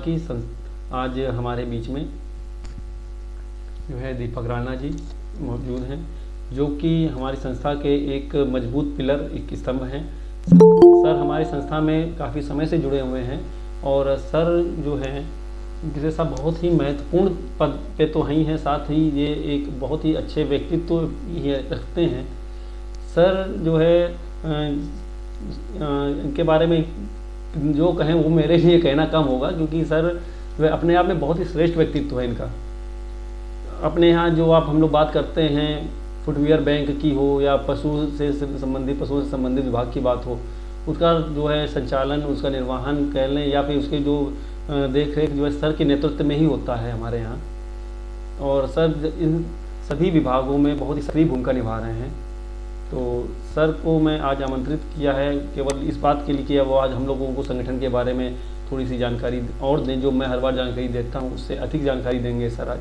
बाकी आज हमारे बीच में जो है दीपक राणा जी मौजूद हैं, जो कि हमारी संस्था के एक मजबूत पिलर, एक स्तंभ हैं। सर हमारी संस्था में काफ़ी समय से जुड़े हुए हैं और सर जो है जैसे सब बहुत ही महत्वपूर्ण पद पे तो ही हैं, साथ ही ये एक बहुत ही अच्छे व्यक्तित्व ये रखते हैं। सर जो है इनके बारे में जो कहें वो मेरे लिए कहना कम होगा, क्योंकि सर वह अपने आप में बहुत ही श्रेष्ठ व्यक्तित्व है इनका। अपने यहाँ जो हम लोग बात करते हैं फुटवियर बैंक की हो या पशुओं से संबंधित विभाग की बात हो, उसका जो है संचालन, उसका निर्वहन कह लें या फिर उसके जो देख रेख जो है सर के नेतृत्व में ही होता है हमारे यहाँ। और सर इन सभी विभागों में बहुत ही सक्रिय भूमिका निभा रहे हैं। तो सर को मैं आज आमंत्रित किया है केवल इस बात के लिए कि वो आज हम लोगों को संगठन के बारे में थोड़ी सी जानकारी और दें, जो मैं हर बार जानकारी देता हूँ उससे अधिक जानकारी देंगे सर आज।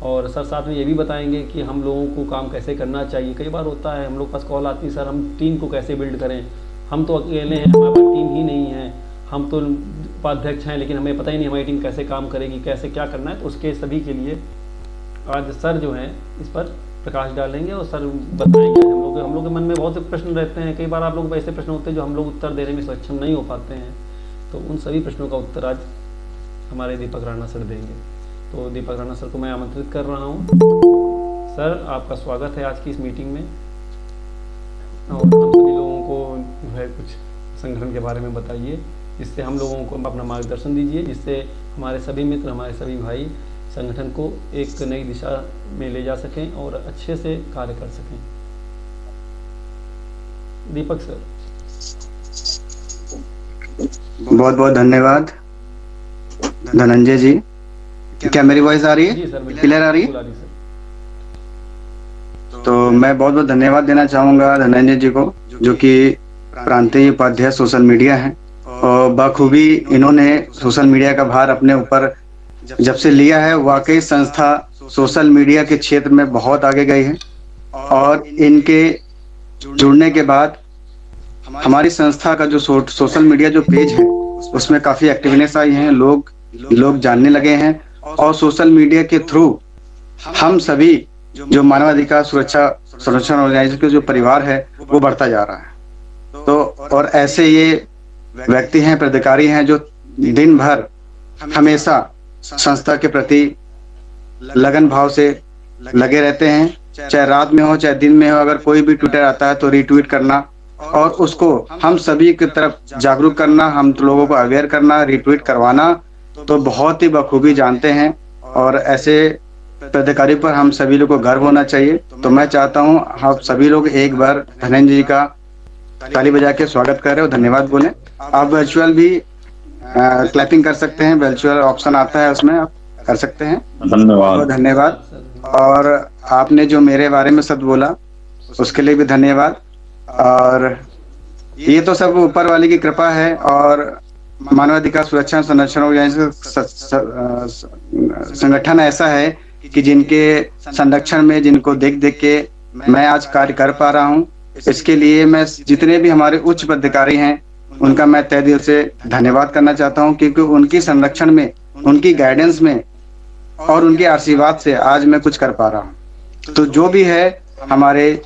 और सर साथ में ये भी बताएंगे कि हम लोगों को काम कैसे करना चाहिए। कई बार होता है हम लोग पास कॉल आती है, सर हम टीम को कैसे बिल्ड करें, हम तो अकेले हैं, हमारे पास टीम ही नहीं है, हम तो उपाध्यक्ष हैं लेकिन हमें पता ही नहीं हमारी टीम कैसे काम करेगी, कैसे क्या करना है। तो उसके सभी के लिए आज सर जो हैं इस पर प्रकाश डालेंगे और सर बताएंगे। हम लोग के मन में बहुत से प्रश्न रहते हैं, कई बार आप लोगों को ऐसे प्रश्न होते हैं जो हम लोग उत्तर देने में सक्षम नहीं हो पाते हैं, तो उन सभी प्रश्नों का उत्तर आज हमारे दीपक राणा सर देंगे। तो दीपक राणा सर को मैं आमंत्रित कर रहा हूँ। सर आपका स्वागत है आज की इस मीटिंग में, और हम सभी लोगों को जो है कुछ संगठन के बारे में बताइए, जिससे हम लोगों को अपना मार्गदर्शन दीजिए, जिससे हमारे सभी मित्र, हमारे सभी भाई संगठन को एक नई दिशा में ले जा सकें और अच्छे से कार्य कर सकें। दीपक सर। बहुत बहुत धन्यवाद धनंजय जी। क्या मेरी वॉइस आ रही है? जी सर, क्लियर आ रही है? तो मैं बहुत बहुत धन्यवाद देना चाहूँगा धनंजय जी को, जो कि प्रांतीय उपाध्यक्ष सोशल मीडिया हैं, और बखूबी इन्होंने सोशल मीडिया का भार अपने ऊपर जब से लिया है। वाकई संस्था सोशल मीडिया के क्षेत्र में बहुत आगे गई है, और इनके जुड़ने के बाद हमारी संस्था का जो सोशल मीडिया जो पेज है उसमें काफ़ी एक्टिवनेस आई है, लोग जानने लगे हैं, और सोशल मीडिया के थ्रू हम सभी जो मानवाधिकार सुरक्षा संरक्षण ऑर्गेनाइजेशन के जो परिवार है वो बढ़ता जा रहा है। तो और ऐसे ये व्यक्ति हैं, पदाधिकारी हैं, जो दिन भर हमेशा संस्था के प्रति लगन भाव से लगे रहते हैं, चाहे रात में हो चाहे दिन में हो। अगर कोई भी ट्विटर आता है तो रीट्वीट करना और उसको हम सभी की तरफ जागरूक करना, हम लोगों को अवेयर करना, रीट्वीट करवाना, तो बहुत ही बखूबी जानते हैं। और ऐसे पदाधिकारी पर हम सभी लोग को गर्व होना चाहिए। तो मैं चाहता हूं आप सभी लोग एक बार धनंजय जी का ताली बजा के स्वागत करें और धन्यवाद बोलें। आप वर्चुअल भी क्लैपिंग कर सकते हैं, वर्चुअल ऑप्शन आता है उसमें आप कर सकते हैं। धन्यवाद। धन्यवाद। और आपने जो मेरे बारे में शब्द बोला उसके लिए भी धन्यवाद। और ये तो सब ऊपर वाले की कृपा है, और मानवाधिकार सुरक्षा संरक्षण ऑर्गेनाइजेशन संगठन ऐसा है कि जिनके संरक्षण में, जिनको देख देख के मैं आज कार्य कर पा रहा हूँ। इसके लिए मैं जितने भी हमारे उच्च पदाधिकारी हैं उनका मैं तहे दिल से धन्यवाद करना चाहता हूँ, क्योंकि उनकी संरक्षण में, उनकी गाइडेंस में और उनके आशीर्वाद से आज मैं कुछ कर पा रहा हूँ। तो जो भी है, हमारे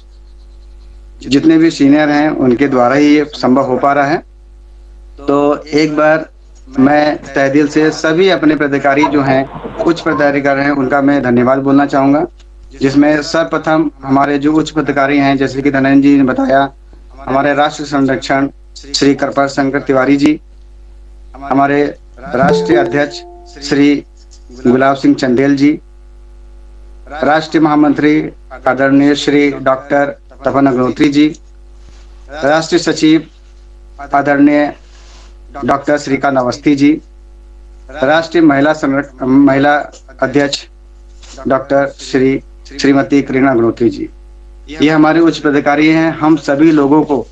जितने भी सीनियर हैं उनके द्वारा ही ये संभव हो पा रहा है। तो एक बार मैं तहे दिल से सभी अपने पदाधिकारी जो हैं, उच्च पदाधिकारी हैं, उनका मैं धन्यवाद बोलना चाहूँगा, जिसमें सर्वप्रथम हमारे जो उच्च पदाधिकारी हैं, जैसे कि धनंजय जी ने बताया, हमारे राष्ट्रीय संरक्षण श्री कृपाल शंकर तिवारी जी, हमारे राष्ट्रीय अध्यक्ष श्री गुलाब सिंह चंदेल जी, राष्ट्रीय महामंत्री आदरणीय श्री डॉक्टर तपन अग्निहोत्री जी, राष्ट्रीय सचिव आदरणीय डॉक्टर श्रीकांत अवस्थी जी, राष्ट्रीय महिला अध्यक्ष डॉक्टर श्रीमती करीना अग्निहोत्री जी। ये हमारे उच्च पदाधिकारी हैं। हम सभी लोगों को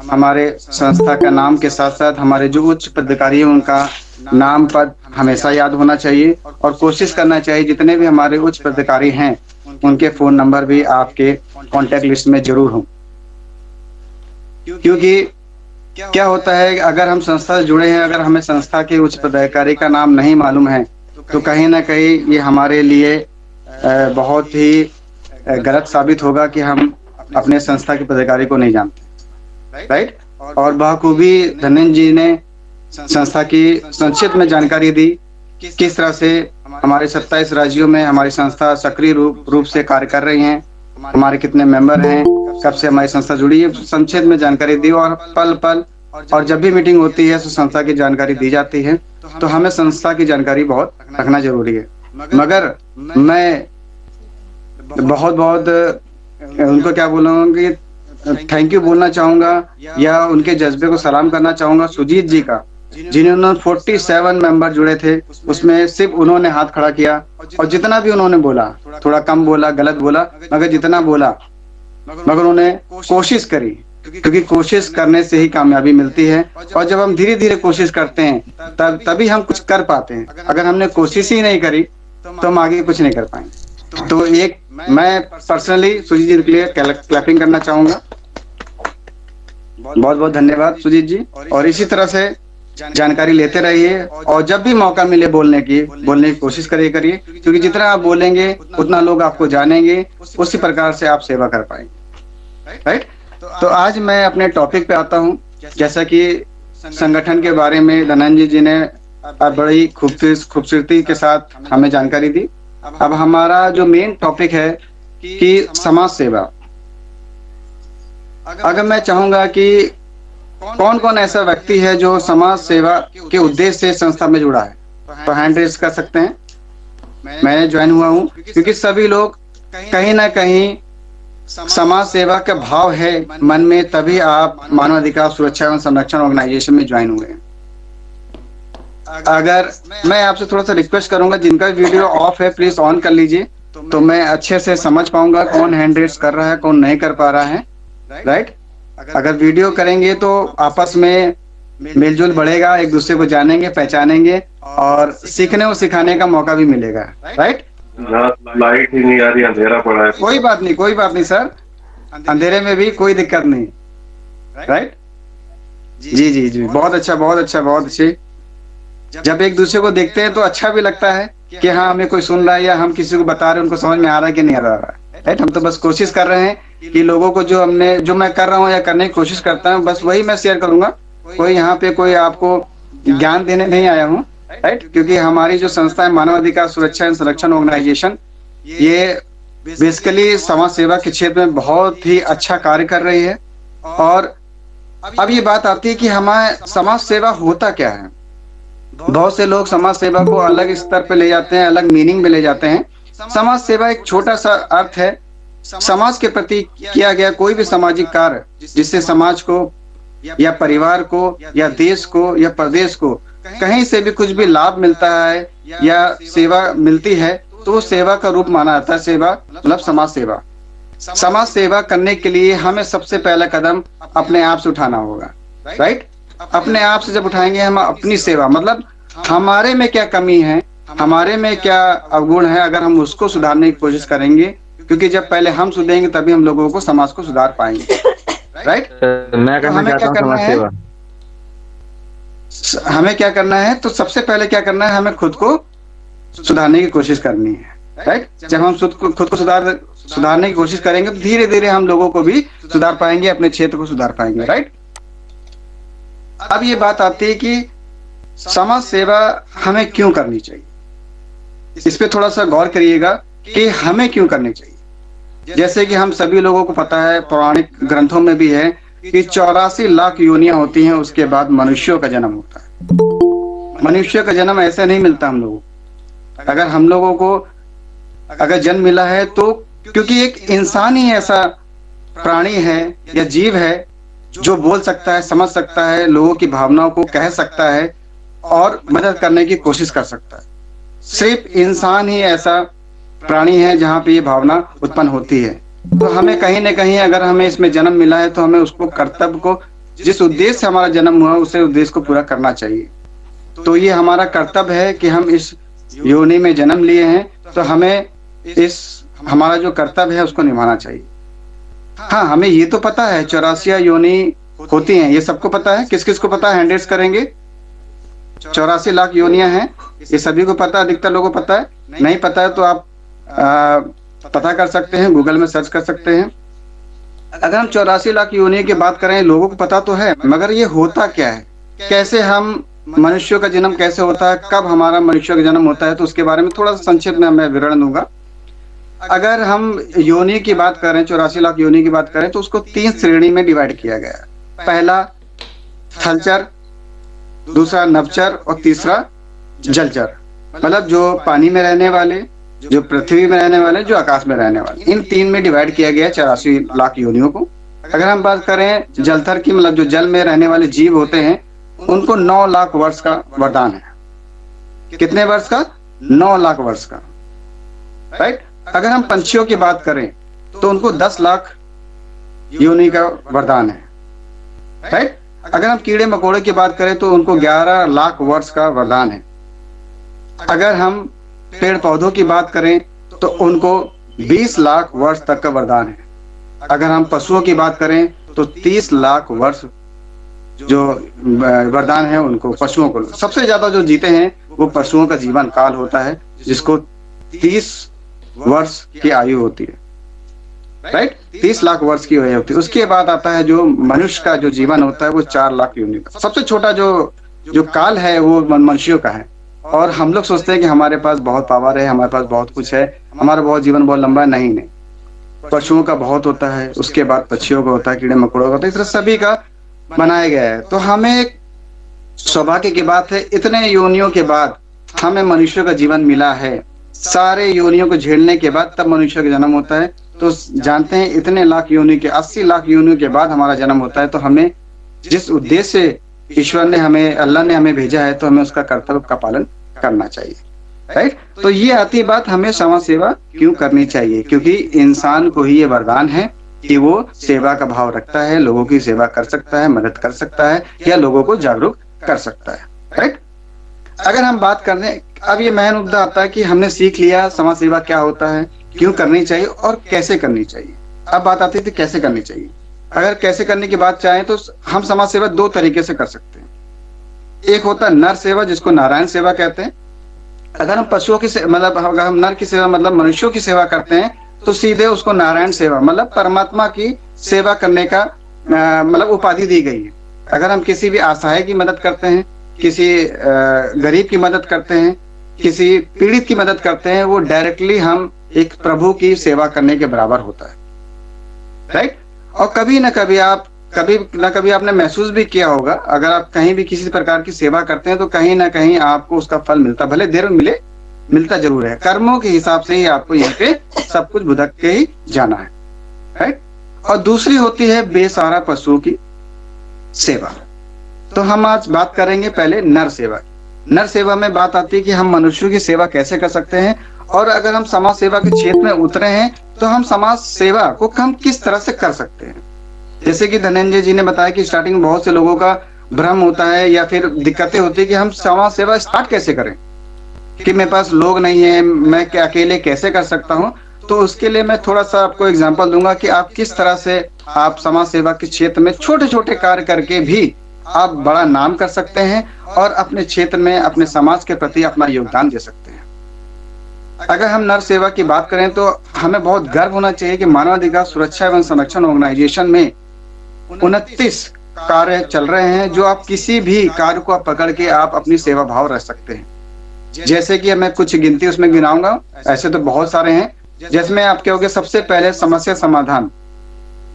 हमारे संस्था का नाम के साथ साथ हमारे जो उच्च पदाधिकारी हैं उनका नाम पद हमेशा याद होना चाहिए, और कोशिश करना चाहिए जितने भी हमारे उच्च पदाधिकारी हैं उनके फ़ोन नंबर भी आपके कॉन्टैक्ट लिस्ट में जरूर हों, क्योंकि क्या होता है अगर हम संस्था से जुड़े हैं, अगर हमें संस्था के उच्च पदाधिकारी का नाम नहीं मालूम है तो कहीं ना कहीं ये हमारे लिए बहुत ही गलत साबित होगा कि हम अपने संस्था के पदाधिकारी को नहीं जानते, राइट। और बखूबी धनेंद्र जी ने संस्था की संक्षिप्त में जानकारी दी, किस तरह से हमारे 27 राज्यों में हमारी संस्था सक्रिय रूप से कार्य कर रही हैं, हमारे कितने मेंबर हैं, कब से हमारी संस्था जुड़ी है, संक्षेप में जानकारी दी। और पल पल और जब भी मीटिंग होती है तो संस्था की जानकारी दी जाती है। तो हमें संस्था की जानकारी बहुत रखना जरूरी है। मगर मैं बहुत बहुत उनको क्या बोलूँगा कि थैंक यू बोलना चाहूँगा या उनके जज्बे को सलाम करना चाहूँगा सुजीत जी का, जिन्होंने 47 मेंबर जुड़े थे, उसमें सिर्फ उन्होंने हाथ खड़ा किया और जितना भी उन्होंने बोला, थोड़ा कम बोला, गलत बोला, मगर जितना बोला मगर उन्होंने कोशिश करी, क्योंकि कोशिश करने से ही कामयाबी मिलती है। और जब हम धीरे धीरे कोशिश करते हैं तभी हम कुछ कर पाते हैं। अगर हमने कोशिश ही नहीं करी तो हम आगे कुछ नहीं कर पाएंगे। तो एक मैं पर्सनली सुजीत जी के लिए क्लैपिंग करना चाहूंगा। बहुत बहुत धन्यवाद सुजीत जी। और इसी तरह से जानकारी लेते रहिए और जब भी मौका मिले बोलने की कोशिश करिए, क्योंकि जितना आप बोलेंगे उतना लोग आपको जानेंगे, उसी प्रकार से आप सेवा कर पाएंगे, राइट। तो आज मैं अपने टॉपिक पे आता हूँ। जैसा कि संगठन के बारे में धनंजय जी ने बड़ी खूबसूरती के साथ हमें जानकारी दी। अब हमारा जो मेन टॉपिक है कि समाज सेवा। अगर मैं चाहूंगा कि कौन कौन ऐसा व्यक्ति है जो समाज सेवा के उद्देश्य से संस्था में जुड़ा है, तो हैंड रेज कर सकते हैं। मैं ज्वाइन हुआ हूँ क्योंकि सभी लोग कहीं ना कहीं समाज सेवा का भाव है मन में, तभी आप मानव अधिकार सुरक्षा एवं संरक्षण ऑर्गेनाइजेशन में ज्वाइन हुए। अगर मैं आपसे थोड़ा सा रिक्वेस्ट करूंगा, जिनका वीडियो ऑफ है प्लीज ऑन कर लीजिए, तो मैं अच्छे से समझ पाऊंगा कौन हैंड रेज कर रहा है, कौन नहीं कर पा रहा है, राइट। अगर वीडियो करेंगे तो आपस में मिलजुल बढ़ेगा, एक दूसरे को जानेंगे, पहचानेंगे और सीखने और सिखाने का मौका भी मिलेगा, राइट। लाइट ही नहीं आ रही, अंधेरा पड़ा है। कोई बात नहीं सर, अंधेरे में भी कोई दिक्कत नहीं, राइट। जी, बहुत अच्छे। जब एक दूसरे को देखते हैं तो अच्छा भी लगता है कि हाँ हमें कोई सुन रहा है या हम किसी को बता रहे हैं, उनको समझ में आ रहा है कि नहीं आ रहा है, राइट। हम तो बस कोशिश कर रहे हैं कि लोगों को जो मैं कर रहा हूँ या करने की कोशिश करता हूँ, बस वही मैं शेयर करूंगा। कोई यहाँ पे कोई आपको ज्ञान देने नहीं आया हूँ, राइट। क्योंकि हमारी जो संस्था है मानव अधिकार सुरक्षा एवं संरक्षण ऑर्गेनाइजेशन, ये बेसिकली समाज सेवा के क्षेत्र में बहुत ही अच्छा कार्य कर रही है। और अब ये बात आती है कि हमारे समाज सेवा होता क्या है। बहुत से लोग समाज सेवा को अलग स्तर पे ले जाते हैं, अलग मीनिंग में ले जाते हैं। समाज सेवा एक छोटा सा अर्थ है, समाज के प्रति किया गया कोई भी सामाजिक कार्य जिससे समाज को या परिवार को या देश को या प्रदेश को कहीं से भी कुछ भी लाभ मिलता है या सेवा मिलती है, तो सेवा का रूप माना जाता है। सेवा मतलब समाज सेवा। समाज सेवा करने के लिए हमें सबसे पहला कदम अपने आप से उठाना होगा, राइट। अपने आप से जब उठाएंगे हम अपनी सेवा, मतलब हमारे में क्या कमी है, हमारे में क्या अवगुण है, अगर हम उसको सुधारने की कोशिश करेंगे, क्योंकि जब पहले हम सुधरेंगे तभी हम लोगों को समाज को सुधार पाएंगे, राइट। मैं तो हमें क्या करना है, तो सबसे पहले क्या करना है, हमें खुद को सुधारने की कोशिश करनी है, राइट। जब हम खुद को सुधारने की कोशिश करेंगे तो धीरे धीरे हम लोगों को भी सुधार पाएंगे, अपने क्षेत्र को सुधार पाएंगे, राइट। अब ये बात आती है कि समाज सेवा हमें क्यों करनी चाहिए, इस पे थोड़ा सा गौर करिएगा कि हमें क्यों करनी चाहिए। जैसे कि हम सभी लोगों को पता है, पौराणिक ग्रंथों में भी है कि 84 लाख योनियां होती हैं, उसके बाद मनुष्यों का जन्म होता है। मनुष्य का जन्म ऐसे नहीं मिलता हम लोगों को। अगर हम लोगों को अगर जन्म मिला है तो क्योंकि एक इंसान ही ऐसा प्राणी है या जीव है जो बोल सकता है, समझ सकता है, लोगों की भावनाओं को कह सकता है और मदद करने की कोशिश कर सकता है। सिर्फ इंसान ही ऐसा प्राणी है जहाँ पे ये भावना उत्पन्न होती है। तो हमें कहीं ना कहीं अगर हमें इसमें जन्म मिला है तो हमें उसको कर्तव्य को, जिस उद्देश्य से हमारा जन्म हुआ उसे उद्देश्य को पूरा करना चाहिए। तो ये हमारा कर्तव्य है कि हम इस योनि में जन्म लिए हैं, तो हमें इस हमारा जो कर्तव्य है उसको निभाना चाहिए। हाँ, हमें ये तो पता है 84 योनि होती हैं, ये सबको पता है? किस किस को पता है? हैंड रेज करेंगे। 84 लाख योनियां हैं, ये सभी को पता है, अधिकतर लोगों को पता है। नहीं पता है तो आप पता कर सकते हैं, गूगल में सर्च कर सकते हैं। अगर हम 84 लाख योनियों की बात करें, लोगों को पता तो है, मगर ये होता क्या है, कैसे हम मनुष्यों का जन्म कैसे होता है, कब हमारा मनुष्य का जन्म होता है, तो उसके बारे में थोड़ा सा संक्षिप्त में मैं विवरण दूंगा। अगर हम योनि की बात करें, 84 लाख योनि की बात करें, तो उसको 3 श्रेणी में डिवाइड किया गया है। पहला थलचर, दूसरा नभचर और तीसरा जलचर। मतलब जो पानी में रहने वाले, जो पृथ्वी में रहने वाले, जो आकाश में रहने वाले, इन 3 में डिवाइड किया गया है 84 लाख योनियों को। अगर हम बात करें जलथर की, मतलब जो जल में रहने वाले जीव होते हैं, उनको 9 लाख वर्ष का वरदान है। कितने वर्ष का? 9 लाख वर्ष का, राइट। अगर हम पंछियों की बात करें तो उनको 10 लाख योनि का वरदान है, राइट। अगर हम कीड़े मकोड़े की बात करें तो उनको 11 लाख वर्ष का वरदान है। अगर हम पेड़ पौधों की बात करें तो उनको 20 लाख वर्ष तक का वरदान है। अगर हम पशुओं की बात करें तो 30 लाख वर्ष जो वरदान है उनको, पशुओं को। सबसे ज्यादा जो जीते हैं वो पशुओं का जीवन काल होता है, जिसको 30 वर्ष की आयु होती है, राइट। 30 लाख वर्ष की आयु होती है। उसके बाद आता है जो मनुष्य का जो जीवन होता है, वो 4 लाख योनि का। सबसे छोटा जो काल है वो मनुष्यों का है। और हम लोग सोचते हैं कि हमारे पास बहुत पावर है, हमारे पास बहुत कुछ है, हमारा बहुत जीवन बहुत लंबा है। नहीं, पशुओं का बहुत होता है, उसके बाद पक्षियों का होता है, कीड़े मकोड़ों का होता है, इस तरह सभी का बनाया गया है। तो हमें एक सौभाग्य की बात है, इतने योनियों के बाद हमें मनुष्य का जीवन मिला है। सारे योनियों को झेलने के बाद तब मनुष्य का जन्म होता है। तो जानते हैं इतने लाख योनि के, 80 लाख योनियों के बाद हमारा जन्म होता है। तो हमें जिस उद्देश्य से ईश्वर ने हमें, अल्लाह ने हमें भेजा है, तो हमें उसका कर्तव्य का पालन करना चाहिए, राइट। तो ये आती बात, हमें समाज सेवा क्यों करनी चाहिए? क्योंकि इंसान को ही ये वरदान है कि वो सेवा का भाव रखता है, लोगों की सेवा कर सकता है, मदद कर सकता है, या लोगों को जागरूक कर सकता है, राइट। अगर हम बात करने, अब ये मेन मुद्दा आता है कि हमने सीख लिया समाज सेवा क्या होता है, क्यों करनी चाहिए और कैसे करनी चाहिए। अब बात आती थी कैसे करनी चाहिए। अगर कैसे करने की बात चाहें तो हम समाज सेवा 2 तरीके से कर सकते हैं। एक होता है नर सेवा, जिसको नारायण सेवा कहते हैं। अगर हम पशुओं की मतलब अगर हम नर की सेवा मतलब मनुष्यों की सेवा करते हैं, तो सीधे उसको नारायण सेवा मतलब परमात्मा की सेवा करने का मतलब उपाधि दी गई है। अगर हम किसी भी असहाय की मदद करते हैं, किसी गरीब की मदद करते हैं, किसी पीड़ित की मदद करते हैं, वो डायरेक्टली हम एक प्रभु की सेवा करने के बराबर होता है, राइट। और कभी ना कभी आपने महसूस भी किया होगा, अगर आप कहीं भी किसी प्रकार की सेवा करते हैं तो कहीं ना कहीं आपको उसका फल मिलता, भले देर में मिले, मिलता जरूर है। कर्मों के हिसाब से ही आपको यहाँ पे सब कुछ भुगत के ही जाना है, राइट। और दूसरी होती है बेसहारा पशुओं की सेवा। तो हम आज बात करेंगे पहले नर सेवा। नर सेवा में बात आती है कि हम मनुष्यों की सेवा कैसे कर सकते हैं, और अगर हम समाज सेवा के क्षेत्र में उतरे हैं तो हम समाज सेवा को हम किस तरह से कर सकते हैं। जैसे कि धनंजय जी ने बताया कि स्टार्टिंग में बहुत से लोगों का भ्रम होता है या फिर दिक्कतें होती है कि हम समाज सेवा स्टार्ट कैसे करें, कि मेरे पास लोग नहीं है, मैं क्या अकेले कैसे कर सकता हूं। तो उसके लिए मैं थोड़ा सा आपको एग्जांपल दूंगा कि आप किस तरह से आप समाज सेवा के क्षेत्र में छोटे छोटे कार्य करके भी आप बड़ा नाम कर सकते हैं और अपने क्षेत्र में अपने समाज के प्रति अपना योगदान दे सकते हैं। अगर हम नर सेवा की बात करें तो हमें बहुत गर्व होना चाहिए कि मानवाधिकार सुरक्षा एवं संरक्षण ऑर्गेनाइजेशन में 29 कार्य चल रहे हैं, जो आप किसी भी कार्य को आप पकड़ के आप अपनी सेवा भाव रख सकते हैं। जैसे कि मैं कुछ गिनती उसमें गिनाऊंगा, ऐसे तो बहुत सारे हैं। जिसमें आप कहोगे सबसे पहले समस्या समाधान।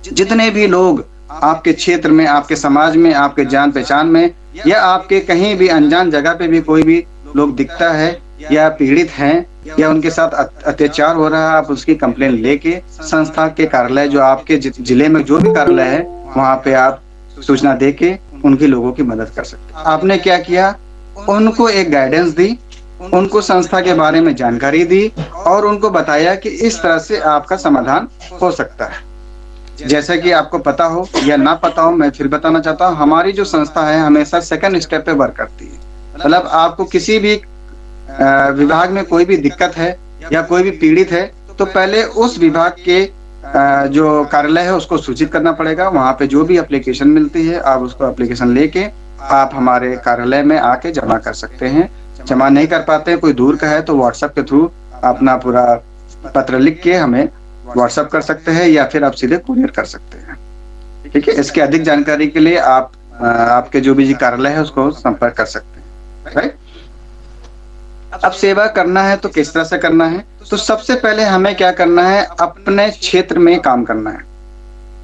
जितने भी लोग आपके क्षेत्र में, आपके समाज में, आपके जान पहचान में या आपके कहीं भी अनजान जगह पे भी कोई भी लोग दिखता है या पीड़ित हैं या उनके साथ अत्याचार हो रहा है, आप उसकी कंप्लेन लेके संस्था के कार्यालय, जो आपके जिले में जो भी कार्यालय है, वहां पे आप सूचना देके उनके लोगों की मदद कर सकते हैं। आपने क्या किया, उनको एक गाइडेंस दी, उनको संस्था के बारे में जानकारी दी और उनको बताया कि इस तरह से आपका समाधान हो सकता है। जैसा कि आपको पता हो या ना पता हो, मैं फिर बताना चाहता हूँ, हमारी जो संस्था है हमेशा सेकंड स्टेप पे वर्क करती है। मतलब आपको किसी भी विभाग में कोई भी दिक्कत है या कोई भी पीड़ित है, तो पहले उस विभाग के जो कार्यालय है उसको सूचित करना पड़ेगा। वहाँ पे जो भी एप्लीकेशन मिलती है आप उसको एप्लीकेशन लेके आप हमारे कार्यालय में आके जमा कर सकते हैं। जमा नहीं कर पाते हैं, कोई दूर का है, तो व्हाट्सएप के थ्रू अपना पूरा पत्र लिख के हमें व्हाट्सएप कर सकते हैं या फिर आप सीधे कुरियर कर सकते हैं। ठीक है, इसकी अधिक जानकारी के लिए आप आपके जो भी कार्यालय है उसको संपर्क कर सकते हैं। राइट, अब सेवा करना है तो किस तरह से करना है? तो सबसे पहले हमें क्या करना है, अपने क्षेत्र में काम करना है,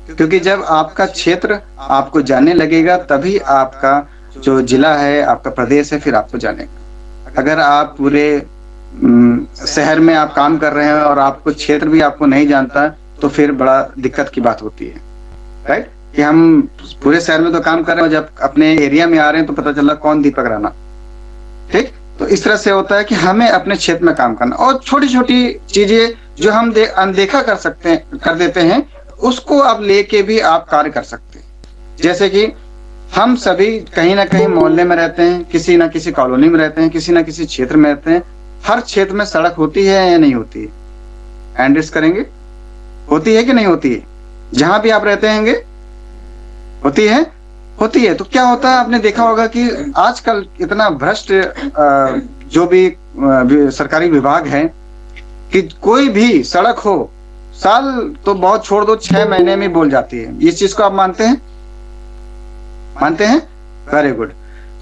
क्योंकि जब आपका क्षेत्र आपको जानने लगेगा तभी आपका जो जिला है, आपका प्रदेश है, फिर आपको जानेगा। अगर आप पूरे शहर में आप काम कर रहे हैं और आपको क्षेत्र भी आपको नहीं जानता तो फिर बड़ा दिक्कत की बात होती है। राइट, कि हम पूरे शहर में तो काम कर रहे हैं, जब अपने एरिया में आ रहे हैं तो पता चला कौन दीपक राणा। ठीक, तो इस तरह से होता है कि हमें अपने क्षेत्र में काम करना, और छोटी छोटी चीजें जो हम अनदेखा कर सकते हैं, कर देते हैं, उसको आप लेके भी आप कार्य कर सकते हैं। जैसे कि हम सभी कहीं ना कहीं मोहल्ले में रहते हैं, किसी ना किसी कॉलोनी में रहते हैं, किसी ना किसी क्षेत्र में रहते हैं। हर क्षेत्र में सड़क होती है या नहीं होती है? हैंड रेस करेंगे, होती है कि नहीं होती है? जहां भी आप रहते हैं होती है, होती है। तो क्या होता है, आपने देखा होगा कि आजकल इतना भ्रष्ट जो भी सरकारी विभाग है कि कोई भी सड़क हो, साल तो बहुत छोड़ दो, 6 महीने में बोल जाती है। इस चीज को आप मानते हैं? मानते हैं? Very good.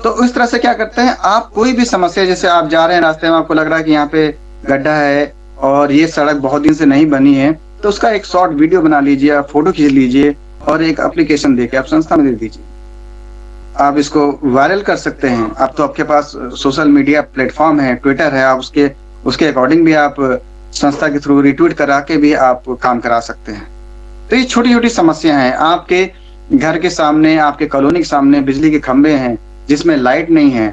तो इस तरह से क्या करते हैं, आप कोई भी समस्या, जैसे आप जा रहे हैं रास्ते में, आपको लग रहा है कि यहाँ पे गड्ढा है और ये सड़क बहुत दिन से नहीं बनी है, तो उसका एक शॉर्ट वीडियो बना लीजिए, आप फोटो खींच लीजिए और एक एप्लीकेशन देके आप संस्था में दे दीजिए। आप इसको वायरल कर सकते हैं। अब तो आपके पास सोशल मीडिया प्लेटफॉर्म है, ट्विटर है, आप उसके अकॉर्डिंग भी आप संस्था के थ्रू रिट्वीट करा के भी आप काम करा सकते हैं। तो ये छोटी छोटी समस्या हैं। आपके घर के सामने, आपके कॉलोनी के सामने बिजली के खंभे हैं जिसमें लाइट नहीं है,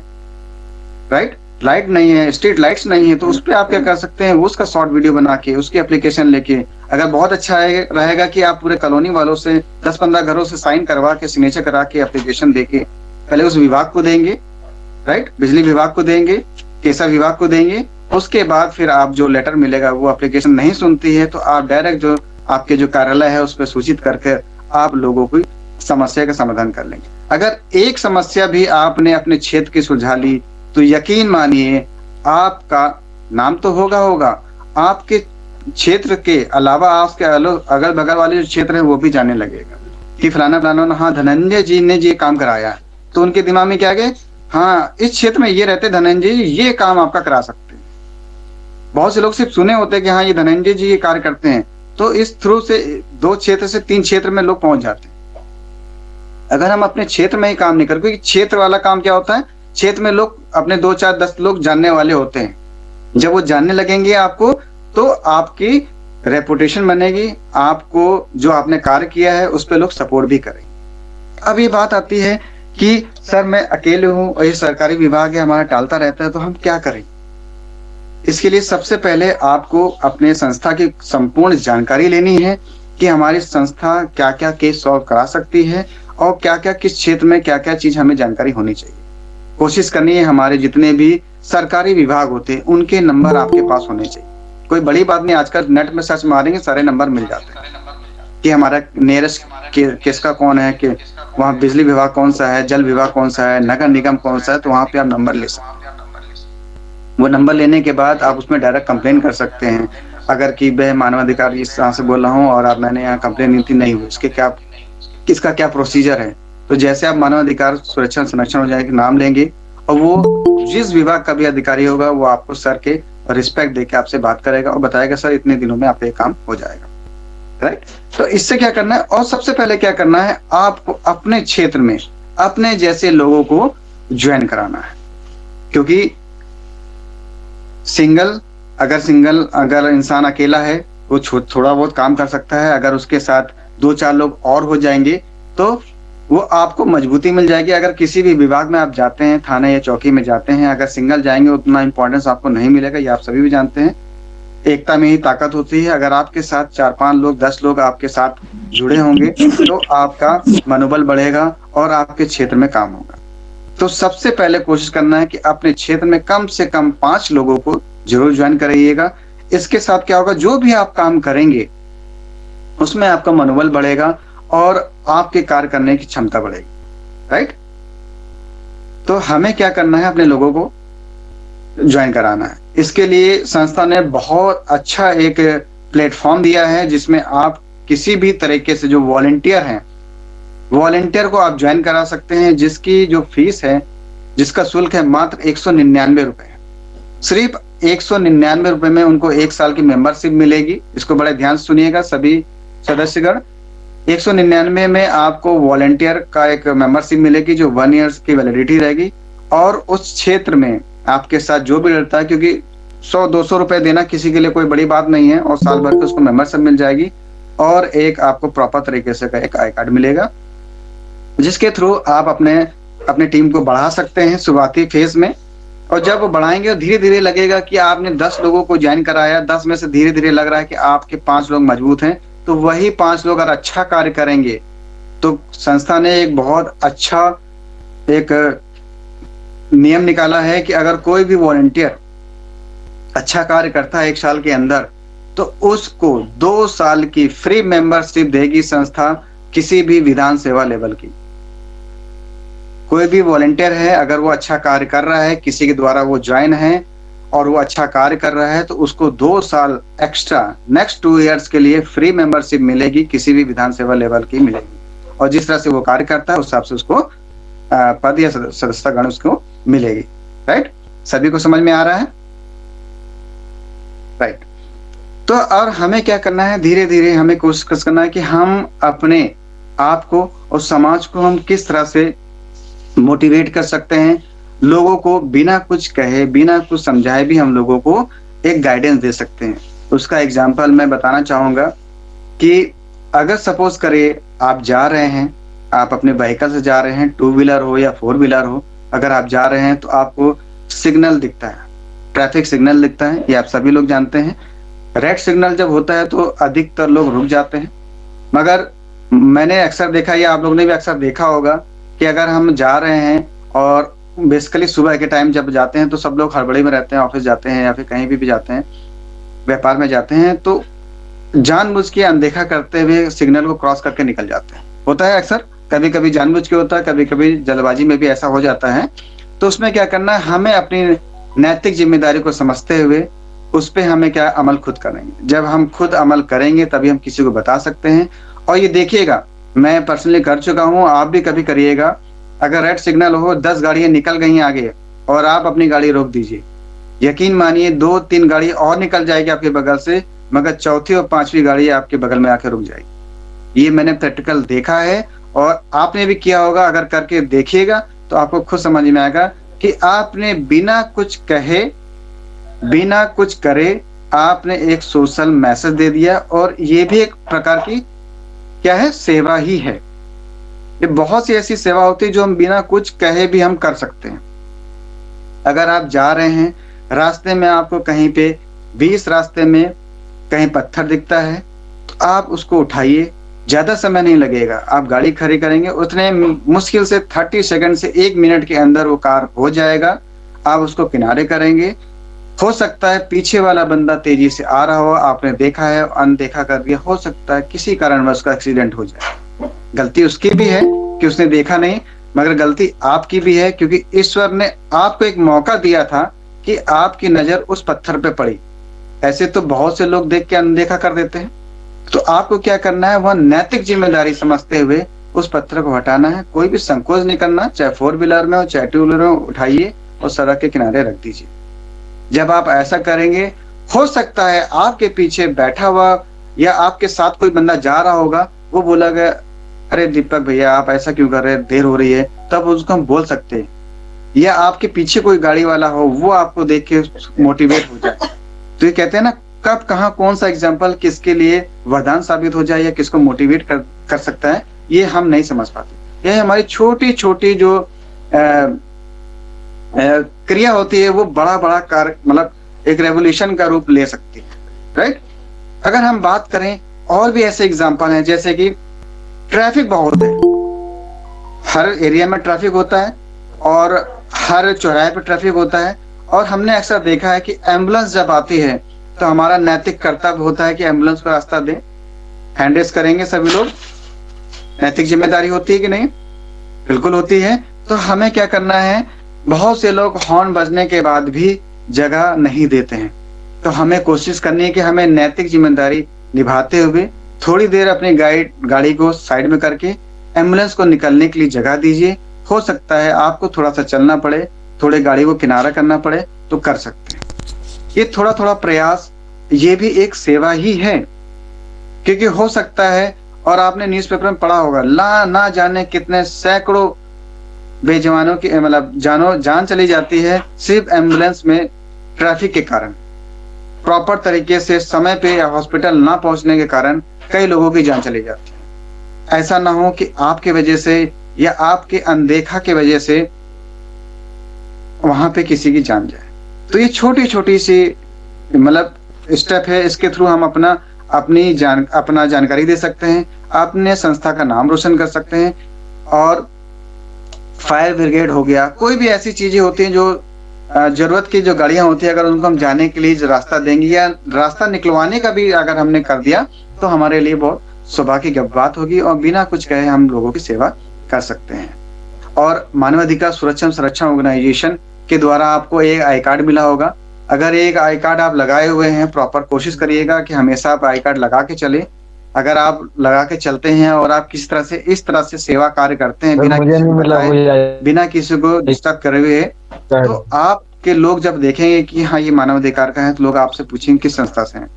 राइट, लाइट नहीं है, स्ट्रीट लाइट्स नहीं है, तो उस पर आप क्या कर सकते हैं, उसका शॉर्ट वीडियो बना के उसकी एप्लीकेशन लेके, अगर बहुत अच्छा रहेगा कि आप पूरे कॉलोनी वालों से 10-15 घरों से साइन करवा के, सिग्नेचर करा के एप्लीकेशन देके पहले उस विभाग को देंगे, राइट, बिजली विभाग को देंगे, केसा विभाग को देंगे। उसके बाद फिर आप जो लेटर मिलेगा, वो एप्लीकेशन नहीं सुनती है तो आप डायरेक्ट जो आपके जो कार्यालय है उस पर सूचित करके आप लोगों की समस्या का समाधान कर लेंगे। अगर एक समस्या भी आपने अपने क्षेत्र की सुलझा ली तो यकीन मानिए आपका नाम तो होगा, आपके क्षेत्र के अलावा आपके अगल बगल वाले जो क्षेत्र है वो भी जाने लगेगा कि फलाना फलाना, हाँ धनंजय जी ने ये काम कराया है। तो उनके दिमाग में क्या गए, हाँ इस क्षेत्र में ये रहते धनंजय जी, ये काम आपका करा सकते हैं। बहुत से लोग सिर्फ सुने होते हैं कि हाँ ये धनंजय जी ये कार्य करते हैं, तो इस थ्रू से 2 क्षेत्र से 3 क्षेत्र में लोग पहुंच जाते हैं। अगर हम अपने क्षेत्र में ही काम नहीं कर, क्योंकि क्षेत्र वाला काम क्या होता है, क्षेत्र में लोग अपने 2, 4, 10 लोग जानने वाले होते हैं। जब वो जानने लगेंगे आपको तो आपकी रेपुटेशन बनेगी, आपको जो आपने कार्य किया है उस पर लोग सपोर्ट भी करेंगे। अब ये बात आती है कि सर मैं अकेले हूं और ये सरकारी विभाग है, हमारा टालता रहता है, तो हम क्या करें? इसके लिए सबसे पहले आपको अपने संस्था की संपूर्ण जानकारी लेनी है कि हमारी संस्था क्या क्या केस सॉल्व करा सकती है और क्या क्या किस क्षेत्र में क्या क्या चीज हमें जानकारी होनी चाहिए। कोशिश करनी है हमारे जितने भी सरकारी विभाग होते हैं उनके नंबर आपके पास होने चाहिए। कोई बड़ी बात नहीं, आजकल नेट में सर्च मारेंगे सारे नंबर मिल जाते हैं कि हमारा नियरेस्ट किसका कौन है, कि वहाँ बिजली विभाग कौन सा है, जल विभाग कौन सा है, नगर निगम कौन सा है, तो वहाँ पे आप नंबर ले सकते हैं। वो नंबर लेने के बाद आप उसमें डायरेक्ट कंप्लेन कर सकते हैं। अगर कि मैं मानवाधिकार इस तरह से बोल रहा हूँ और आप मैंने यहाँ कंप्लेन नहीं हुई, इसके क्या किसका क्या प्रोसीजर है। तो जैसे आप मानवाधिकार सुरक्षा संरक्षण हो जाएगा नाम लेंगे और वो जिस विभाग का भी अधिकारी होगा वो आपको सर के रिस्पेक्ट देके आपसे बात करेगा और बताएगा सर इतने दिनों में आपका ये काम हो जाएगा, राइट। तो इससे क्या करना है, और सबसे पहले क्या करना है, आपको अपने क्षेत्र में अपने जैसे लोगों को ज्वाइन कराना है। क्योंकि अगर इंसान अकेला है वो थोड़ा बहुत काम कर सकता है, अगर उसके साथ 2-4 लोग और हो जाएंगे तो वो आपको मजबूती मिल जाएगी। अगर किसी भी विभाग में आप जाते हैं, थाने या चौकी में जाते हैं, अगर सिंगल जाएंगे उतना इंपॉर्टेंस आपको नहीं मिलेगा, ये आप सभी भी जानते हैं। एकता में ही ताकत होती है। अगर आपके साथ 4-5 लोग 10 लोग आपके साथ जुड़े होंगे तो आपका मनोबल बढ़ेगा और आपके क्षेत्र में काम होगा। तो सबसे पहले कोशिश करना है कि अपने क्षेत्र में कम से कम 5 लोगों को जरूर ज्वाइन कराइएगा। इसके साथ क्या होगा, जो भी आप काम करेंगे उसमें आपका मनोबल बढ़ेगा और आपके कार्य करने की क्षमता बढ़ेगी, राइट। तो हमें क्या करना है, अपने लोगों को ज्वाइन कराना है। इसके लिए संस्था ने बहुत अच्छा एक प्लेटफॉर्म दिया है, जिसमें आप किसी भी तरीके से जो वॉलेंटियर हैं, वॉलेंटियर को आप ज्वाइन करा सकते हैं, जिसकी जो फीस है, जिसका शुल्क है मात्र 199 रुपए। सिर्फ 199 रुपए में उनको 1 साल की मेंबरशिप मिलेगी। इसको बड़े ध्यान से सुनिएगा सभी सदस्यगण। 199 में आपको वॉलेंटियर का एक मेंबरशिप मिलेगी जो 1 ईयर की वैलिडिटी रहेगी, और उस क्षेत्र में आपके साथ जो भी रहता है, क्योंकि 100-200 रुपए देना किसी के लिए कोई बड़ी बात नहीं है, और साल भर के उसको मेंबरशिप मिल जाएगी, और एक आपको प्रॉपर तरीके से का एक आई कार्ड मिलेगा, जिसके थ्रू आप अपने टीम को बढ़ा सकते हैं शुरुआती फेज में। और जब वो बढ़ाएंगे, धीरे धीरे लगेगा कि आपने 10 लोगों को ज्वाइन कराया, 10 में से धीरे धीरे लग रहा है कि आपके 5 लोग मजबूत हैं, तो वही 5 लोग अगर अच्छा कार्य करेंगे, तो संस्था ने एक बहुत अच्छा एक नियम निकाला है कि अगर कोई भी वॉलंटियर अच्छा कार्य करता है 1 साल के अंदर, तो उसको 2 साल की फ्री मेंबरशिप देगी संस्था, किसी भी विधान सेवा लेवल की। कोई भी वॉलंटियर है, अगर वो अच्छा कार्य कर रहा है, किसी के द्वारा वो ज्वाइन है और वो अच्छा कार्य कर रहा है, तो उसको 2 साल एक्स्ट्रा नेक्स्ट 2 इयर्स के लिए फ्री मेंबरशिप मिलेगी, किसी भी विधान सेवा लेवल की मिलेगी। और जिस तरह से वो कार्य करता है उस हिसाब से उसको पद या सदस्यता गण उसको मिलेगी, राइट। सभी को समझ में आ रहा है, राइट। तो और हमें क्या करना है, धीरे धीरे हमें कोशिश करना है कि हम अपने आप को और समाज को हम किस तरह से मोटिवेट कर सकते हैं। लोगों को बिना कुछ कहे, बिना कुछ समझाए भी हम लोगों को एक गाइडेंस दे सकते हैं। उसका एग्जांपल मैं बताना चाहूंगा कि अगर सपोज करिए आप जा रहे हैं, आप अपने व्हीकल से जा रहे हैं, 2 व्हीलर हो या 4 व्हीलर हो, अगर आप जा रहे हैं तो आपको सिग्नल दिखता है, ट्रैफिक सिग्नल दिखता है, ये आप सभी लोग जानते हैं। रेड सिग्नल जब होता है तो अधिकतर लोग रुक जाते हैं, मगर मैंने अक्सर देखा, या आप लोगों ने भी अक्सर देखा होगा कि अगर हम जा रहे हैं और बेसिकली सुबह के टाइम जब जाते हैं तो सब लोग हड़बड़ी में रहते हैं, ऑफिस जाते हैं या फिर कहीं भी जाते हैं, व्यापार में जाते हैं, तो जानबूझ के अनदेखा करते हुए सिग्नल को क्रॉस करके निकल जाते हैं। होता है अक्सर, कभी कभी जानबूझ के होता है, कभी कभी जल्दबाजी में भी ऐसा हो जाता है। तो उसमें क्या करना है, हमें अपनी नैतिक जिम्मेदारी को समझते हुए उस पर हमें क्या अमल खुद करेंगे। जब हम खुद अमल करेंगे तभी हम किसी को बता सकते हैं। और ये देखिएगा, मैं पर्सनली कर चुका हूँ, आप भी कभी करिएगा। अगर रेड सिग्नल हो, 10 गाड़ियां निकल गई आगे और आप अपनी गाड़ी रोक दीजिए, यकीन मानिए 2-3 गाड़ी और निकल जाएगी आपके बगल से, मगर चौथी और 5वीं गाड़ी आपके बगल में आकर रुक जाएगी। ये मैंने प्रैक्टिकल देखा है और आपने भी किया होगा। अगर करके देखिएगा तो आपको खुद समझ में आएगा कि आपने बिना कुछ कहे, बिना कुछ करे, आपने एक सोशल मैसेज दे दिया। और ये भी एक प्रकार की क्या है, सेवा ही है। ये बहुत सी ऐसी सेवा होती है जो हम बिना कुछ कहे भी हम कर सकते हैं। अगर आप जा रहे हैं, रास्ते में आपको कहीं पे 20 रास्ते में कहीं पत्थर दिखता है, तो आप उसको उठाइए, ज्यादा समय नहीं लगेगा। आप गाड़ी खड़ी करेंगे, उतने मुश्किल से 30 सेकंड से 1 मिनट के अंदर वो कार हो जाएगा। आप उसको किनारे करेंगे। हो सकता है पीछे वाला बंदा तेजी से आ रहा हो, आपने देखा है, अनदेखा कर दिया, हो सकता है किसी कारणवश उसका एक्सीडेंट हो जाए। गलती उसकी भी है कि उसने देखा नहीं, मगर गलती आपकी भी है क्योंकि ईश्वर ने आपको एक मौका दिया था कि आपकी नजर उस पत्थर पे पड़ी। ऐसे तो बहुत से लोग देख के अनदेखा कर देते हैं। तो आपको क्या करना है, वह नैतिक जिम्मेदारी समझते हुए उस पत्थर को हटाना है। कोई भी संकोच नहीं करना, चाहे 4 व्हीलर में हो चाहे 2 व्हीलर में, उठाइए और सड़क के किनारे रख दीजिए। जब आप ऐसा करेंगे, हो सकता है आपके पीछे बैठा हुआ या आपके साथ कोई बंदा जा रहा होगा, वो बोलेगा अरे दीपक भैया आप ऐसा क्यों कर रहे हैं, देर हो रही है, तब उसको हम बोल सकते हैं। या आपके पीछे कोई गाड़ी वाला हो, वो आपको देख के मोटिवेट हो जाए। तो ये कहते हैं ना, कब कहाँ कौन सा एग्जाम्पल किसके लिए वरदान साबित हो जाए या किसको मोटिवेट कर सकता है, ये हम नहीं समझ पाते। ये हमारी छोटी छोटी जो क्रिया होती है वो बड़ा बड़ा कार्य, मतलब एक रेवोल्यूशन का रूप ले सकती है, राइट। अगर हम बात करें, और भी ऐसे एग्जाम्पल हैं, जैसे कि ट्रैफिक बहुत है, हर एरिया में ट्रैफिक होता है और हर चौराहे पर ट्रैफिक होता है। और हमने अक्सर देखा है कि एम्बुलेंस जब आती है तो हमारा नैतिक कर्तव्य होता है कि एम्बुलेंस को रास्ता दें। हैंड रेस करेंगे सभी लोग। नैतिक जिम्मेदारी होती है कि नहीं? बिल्कुल होती है। तो हमें क्या करना है, बहुत से लोग हॉर्न बजने के बाद भी जगह नहीं देते हैं, तो हमें कोशिश करनी है कि हमें नैतिक जिम्मेदारी निभाते हुए थोड़ी देर अपनी गाड़ी को साइड में करके एम्बुलेंस को निकलने के लिए जगह दीजिए। हो सकता है आपको थोड़ा सा चलना पड़े, थोड़े गाड़ी को किनारा करना पड़े, तो कर सकते हैं। ये थोड़ा थोड़ा प्रयास, ये भी एक सेवा ही है, क्योंकि हो सकता है, और आपने न्यूज़पेपर में पढ़ा होगा, ना जाने कितने सैकड़ों बेजवानों की मतलब जान चली जाती है सिर्फ एम्बुलेंस में ट्रैफिक के कारण। प्रॉपर तरीके से समय पे या हॉस्पिटल ना पहुंचने के कारण कई लोगों की जान चली जाती है। ऐसा ना हो कि आपके वजह से या आपके अनदेखा के वजह से वहां पे किसी की जान जाए। तो ये छोटी छोटी सी मतलब स्टेप है, इसके थ्रू हम अपना जानकारी दे सकते हैं, अपने संस्था का नाम रोशन कर सकते हैं। और फायर ब्रिगेड हो गया, कोई भी ऐसी चीजें होती हैं जो जरूरत की जो गाड़ियां होती है, अगर उनको हम जाने के लिए रास्ता देंगे या रास्ता निकलवाने का भी अगर हमने कर दिया, तो हमारे लिए बहुत सौभाग्य की बात होगी और बिना कुछ कहे हम लोगों की सेवा कर सकते हैं। और मानवाधिकार सुरक्षा संरक्षण ऑर्गेनाइजेशन के द्वारा आपको एक आई कार्ड मिला होगा। अगर एक आई कार्ड आप लगाए हुए हैं, प्रॉपर कोशिश करिएगा कि हमेशा आप आई कार्ड लगा के चले। अगर आप लगा के चलते हैं और आप किसी तरह से इस तरह से सेवा कार्य करते हैं बिना किसी को डिस्टर्ब करे हुए, तो आपके लोग जब देखेंगे कि हाँ ये मानवाधिकार का है, तो लोग आपसे पूछेंगे किस संस्था से हैं,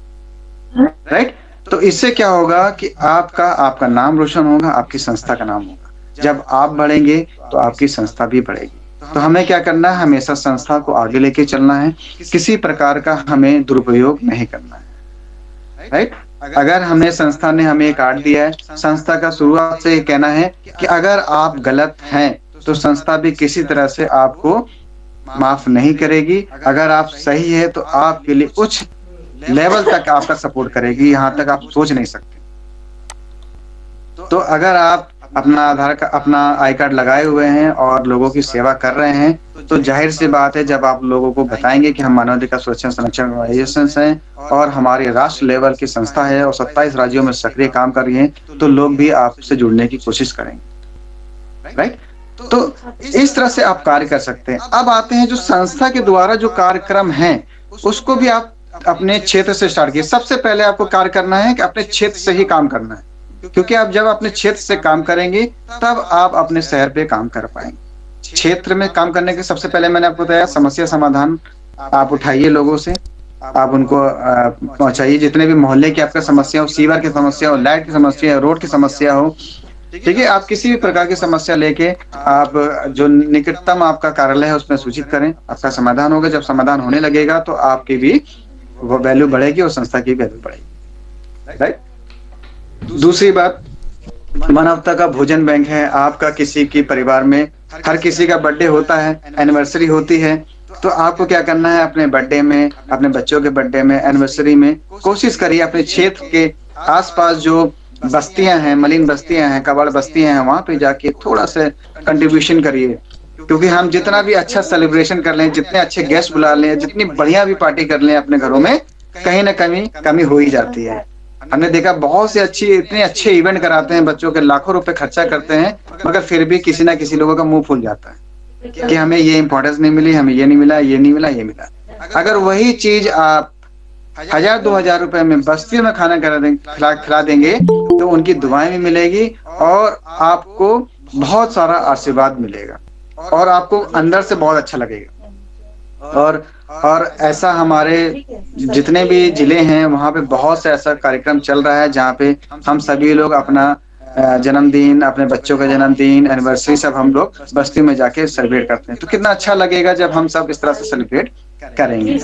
राइट? तो इससे क्या होगा कि आपका नाम रोशन होगा, आपकी संस्था का नाम होगा। जब आप बढ़ेंगे तो आपकी संस्था भी बढ़ेगी। तो हमें क्या करना है, हमेशा संस्था को आगे लेके चलना है, किसी प्रकार का हमें दुरुपयोग नहीं करना है, राइट? अगर हमने संस्था ने हमें कार्ड दिया है, संस्था का शुरुआत से कहना है कि अगर आप गलत हैं तो संस्था भी किसी तरह से आपको माफ नहीं करेगी। अगर आप सही है तो आपके लिए उच्च लेवल तक आपका सपोर्ट करेगी, यहाँ तक आप सोच नहीं सकते। तो अगर आप अपना आई कार्ड लगाए हुए हैं और लोगों की सेवा कर रहे हैं, तो जाहिर सी बात है जब आप लोगों को बताएंगे कि हम मानवाधिकार सुरक्षा संरक्षण ऑर्गेनाइजेशन हैं और हमारी राष्ट्र लेवल की संस्था है और 27 राज्यों में सक्रिय काम कर रही है, तो लोग भी आपसे जुड़ने की कोशिश करेंगे, राइट? तो इस तरह से आप कार्य कर सकते हैं। अब आते हैं जो संस्था के द्वारा जो कार्यक्रम है, उसको भी आप अपने क्षेत्र से स्टार्ट कीजिए। सबसे पहले आपको कार्य करना है कि अपने क्षेत्र से ही काम करना है, क्योंकि आप जब अपने क्षेत्र से काम करेंगे तब आप अपने शहर पे काम कर पाएंगे। क्षेत्र में काम करने के सबसे पहले मैंने आपको बताया, समस्या समाधान आप उठाइए, लोगों से आप उनको पहुंचाइए। जितने भी मोहल्ले की आपका समस्या हो, सीवर की समस्या हो, लाइट की समस्या हो, रोड की समस्या हो, ठीक है, आप किसी भी प्रकार की समस्या लेके आप जो निकटतम आपका कार्यालय है उसमें सूचित करें, आपका समाधान होगा। जब समाधान होने लगेगा तो आपकी भी वो वैल्यू बढ़ेगी और संस्था की वैल्यू बढ़ेगी, राइट? दूसरी बात, मानवता का भोजन बैंक है। आपका किसी की परिवार में हर किसी का बर्थडे होता है, एनिवर्सरी होती है, तो आपको क्या करना है, अपने बर्थडे में, अपने बच्चों के बर्थडे में, एनिवर्सरी में कोशिश करिए अपने क्षेत्र के आसपास जो बस्तियां हैं, मलिन बस्तियां हैं, कबाड़ बस्तियां हैं, वहां पे जाके थोड़ा सा कंट्रीब्यूशन करिए। क्योंकि हम जितना भी अच्छा सेलिब्रेशन कर लें, जितने अच्छे गेस्ट बुला लें, जितनी बढ़िया भी पार्टी कर लें अपने घरों में, कहीं ना कमी हो ही जाती है। हमने देखा बहुत से इतने अच्छे इवेंट कराते हैं, बच्चों के लाखों रुपए खर्चा करते हैं, मगर फिर भी किसी ना किसी लोगों का मुंह फूल जाता है कि हमें ये इंपॉर्टेंस नहीं मिली, हमें ये नहीं मिला, ये नहीं मिला, ये मिला। अगर वही चीज आप 1000-2000 रुपए में बस्तियों में खाना खिला देंगे तो उनकी दुआएं भी मिलेगी और आपको बहुत सारा आशीर्वाद मिलेगा और आपको अंदर से बहुत अच्छा लगेगा। और ऐसा हमारे जितने भी जिले हैं वहाँ पे बहुत से ऐसा कार्यक्रम चल रहा है जहाँ पे हम सभी लोग अपना जन्मदिन, अपने बच्चों का जन्मदिन, एनिवर्सरी सब हम लोग बस्ती में जाके सेलिब्रेट करते हैं। तो कितना अच्छा लगेगा जब हम सब इस तरह से सेलिब्रेट करेंगे।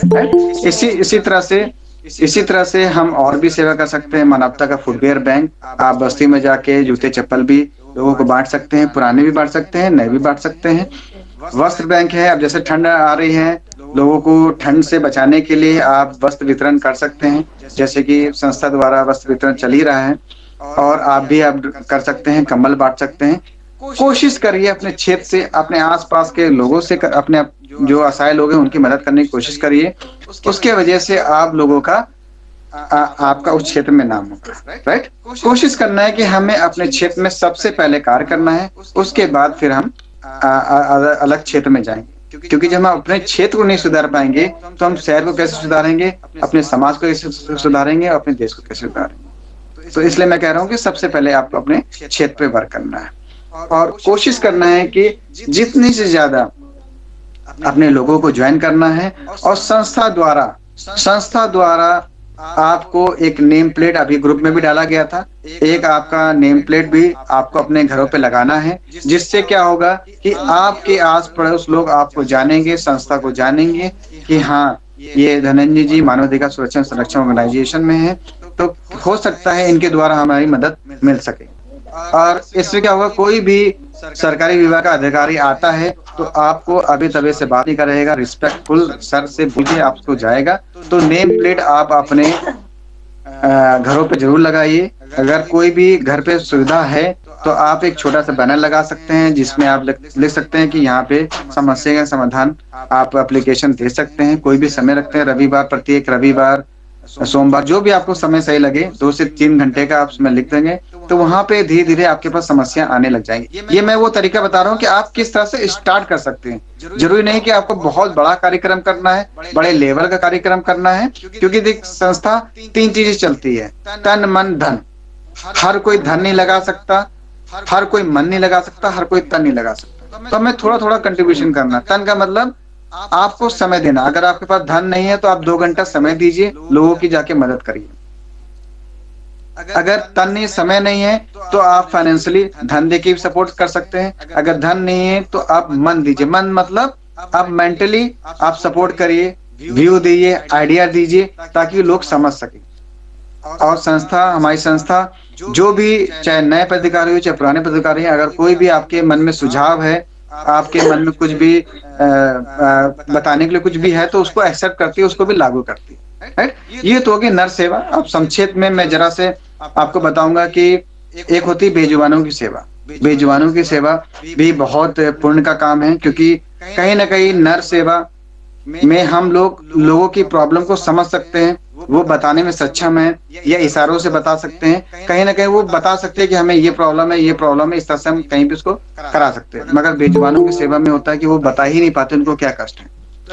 इसी तरह से हम और भी सेवा कर सकते हैं। मानवता का फुटवेयर बैंक, आप बस्ती में जाके जूते चप्पल भी लोगों को बांट सकते हैं, पुराने भी बांट सकते हैं, नए भी बांट सकते हैं। वस्त्र बैंक है, अब जैसे ठंड आ रही है, लोगों को ठंड से बचाने के लिए आप वस्त्र वितरण कर सकते हैं, जैसे कि संस्था द्वारा वस्त्र वितरण चल ही रहा है और आप भी कर सकते हैं, कंबल बांट सकते हैं। कोशिश करिए अपने क्षेत्र से, अपने आसपास के लोगों से, अपने जो असहाय लोग हैं उनकी मदद करने की कोशिश करिए। उसके वजह से आप लोगों का आपका उस क्षेत्र में नाम होगा, राइट। कोशिश करना है कि हमें अपने क्षेत्र में सबसे पहले कार्य करना है, उसके बाद फिर हम अलग क्षेत्र में जाएंगे। क्योंकि जब हम अपने क्षेत्र को नहीं सुधार पाएंगे तो हम शहर को कैसे सुधारेंगे, अपने समाज को कैसे सुधारेंगे, अपने देश को कैसे सुधारेंगे। तो इसलिए मैं कह रहा हूँ कि सबसे पहले आपको अपने क्षेत्र पे वर्क करना है और कोशिश करना है कि जितनी से ज्यादा अपने लोगों को ज्वाइन करना है। और संस्था द्वारा आपको एक नेम प्लेट अभी ग्रुप में भी डाला गया था, एक आपका नेम प्लेट भी आपको अपने घरों पे लगाना है, जिससे क्या होगा कि आपके आस पड़ोस लोग आपको जानेंगे, संस्था को जानेंगे कि हाँ ये धनंजय जी मानवाधिकार सुरक्षा संरक्षण ऑर्गेनाइजेशन में है, तो हो सकता है इनके द्वारा हमारी मदद मिल सके। और इससे क्या होगा, कोई भी सरकारी विभाग का अधिकारी आता है तो आपको अभी तभी से बात नहीं करेगा, रिस्पेक्टफुल सर से पूछे आपको जाएगा। तो नेम प्लेट आप अपने घरों पे जरूर लगाइए। अगर कोई भी घर पे सुविधा है तो आप एक छोटा सा बैनर लगा सकते हैं जिसमें आप लिख सकते हैं कि यहाँ पे समस्या का समाधान आप एप्लीकेशन दे सकते हैं। कोई भी समय रखते हैं, रविवार, प्रत्येक रविवार, सोमवार, जो भी आपको समय सही लगे, 2 से 3 घंटे का आप उसमें लिख देंगे तो वहां पे धीरे धीरे आपके पास समस्या आने लग जाएंगी। ये मैं वो तरीका बता रहा हूँ कि आप किस तरह से स्टार्ट कर सकते हैं। जरूरी नहीं कि आपको बहुत बड़ा कार्यक्रम करना है, बड़े लेवल का कार्यक्रम करना है, क्योंकि देख संस्था 3 चीजें चलती है, तन मन धन। हर कोई धन नहीं लगा सकता, हर कोई मन नहीं लगा सकता, हर कोई तन नहीं लगा सकता। तो हमें थोड़ा थोड़ा कंट्रीब्यूशन करना। तन का मतलब आपको समय देना। अगर आपके पास धन नहीं है तो आप 2 घंटा समय दीजिए, लोगों की जाके मदद करिए। अगर तन नहीं, समय नहीं है तो आप फाइनेंशियली धन देके भी सपोर्ट कर सकते हैं। अगर धन नहीं है तो आप मन दीजिए। मन मतलब आप मेंटली आप सपोर्ट करिए, व्यू दीजिए, आइडिया दीजिए ताकि लोग समझ सके। और संस्था, हमारी संस्था जो भी, चाहे नए पदाधिकारी हो चाहे पुराने पदाधिकारी हैं, अगर कोई भी आपके मन में सुझाव है, आपके मन में कुछ भी बताने के लिए कुछ भी है तो उसको एक्सेप्ट करती है, उसको भी लागू करती है, राइट। ये तो होगी नर सेवा। अब संक्षेप में मैं जरा से आपको बताऊंगा कि एक होती बेजुबानों की सेवा। बेजुबानों की सेवा भी बहुत पुण्य का काम है, क्योंकि कहीं ना कहीं नर सेवा में हम लोगों की प्रॉब्लम को समझ सकते हैं, वो बताने में सक्षम है या इशारों से बता सकते हैं। कहीं ना कहीं वो बता सकते हैं कि हमें ये प्रॉब्लम है, ये प्रॉब्लम है, इस तरह से हम कहीं भी उसको करा सकते हैं। मगर बेजुबानों की सेवा में होता है कि वो बता ही नहीं पाते उनको क्या कष्ट है।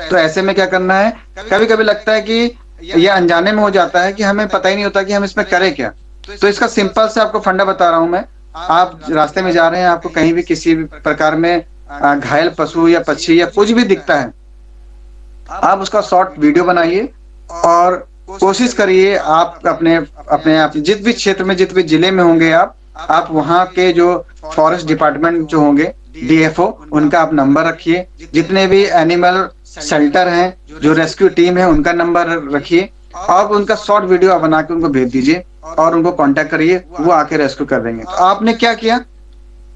तो ऐसे में क्या करना है, कभी कभी लगता है कि ये अनजाने में हो जाता है कि हमें पता ही नहीं होता कि हम इसमें करें क्या। तो इसका सिंपल से आपको फंडा बता रहा हूं मैं। आप रास्ते में जा रहे हैं, आपको कहीं भी किसी भी प्रकार में घायल पशु या पक्षी या कुछ भी दिखता है, आप उसका शॉर्ट वीडियो बनाइए और कोशिश करिए आप अपने आप जिस भी क्षेत्र में, जिस भी जिले में होंगे आप वहाँ के जो फॉरेस्ट डिपार्टमेंट जो होंगे, डीएफओ, उनका आप नंबर रखिए। जितने भी एनिमल शेल्टर हैं, जो रेस्क्यू टीम है, उनका नंबर रखिए और उनका शॉर्ट वीडियो आप बना के उनको भेज दीजिए और उनको कांटेक्ट करिए, वो आके रेस्क्यू कर देंगे। तो आपने क्या किया,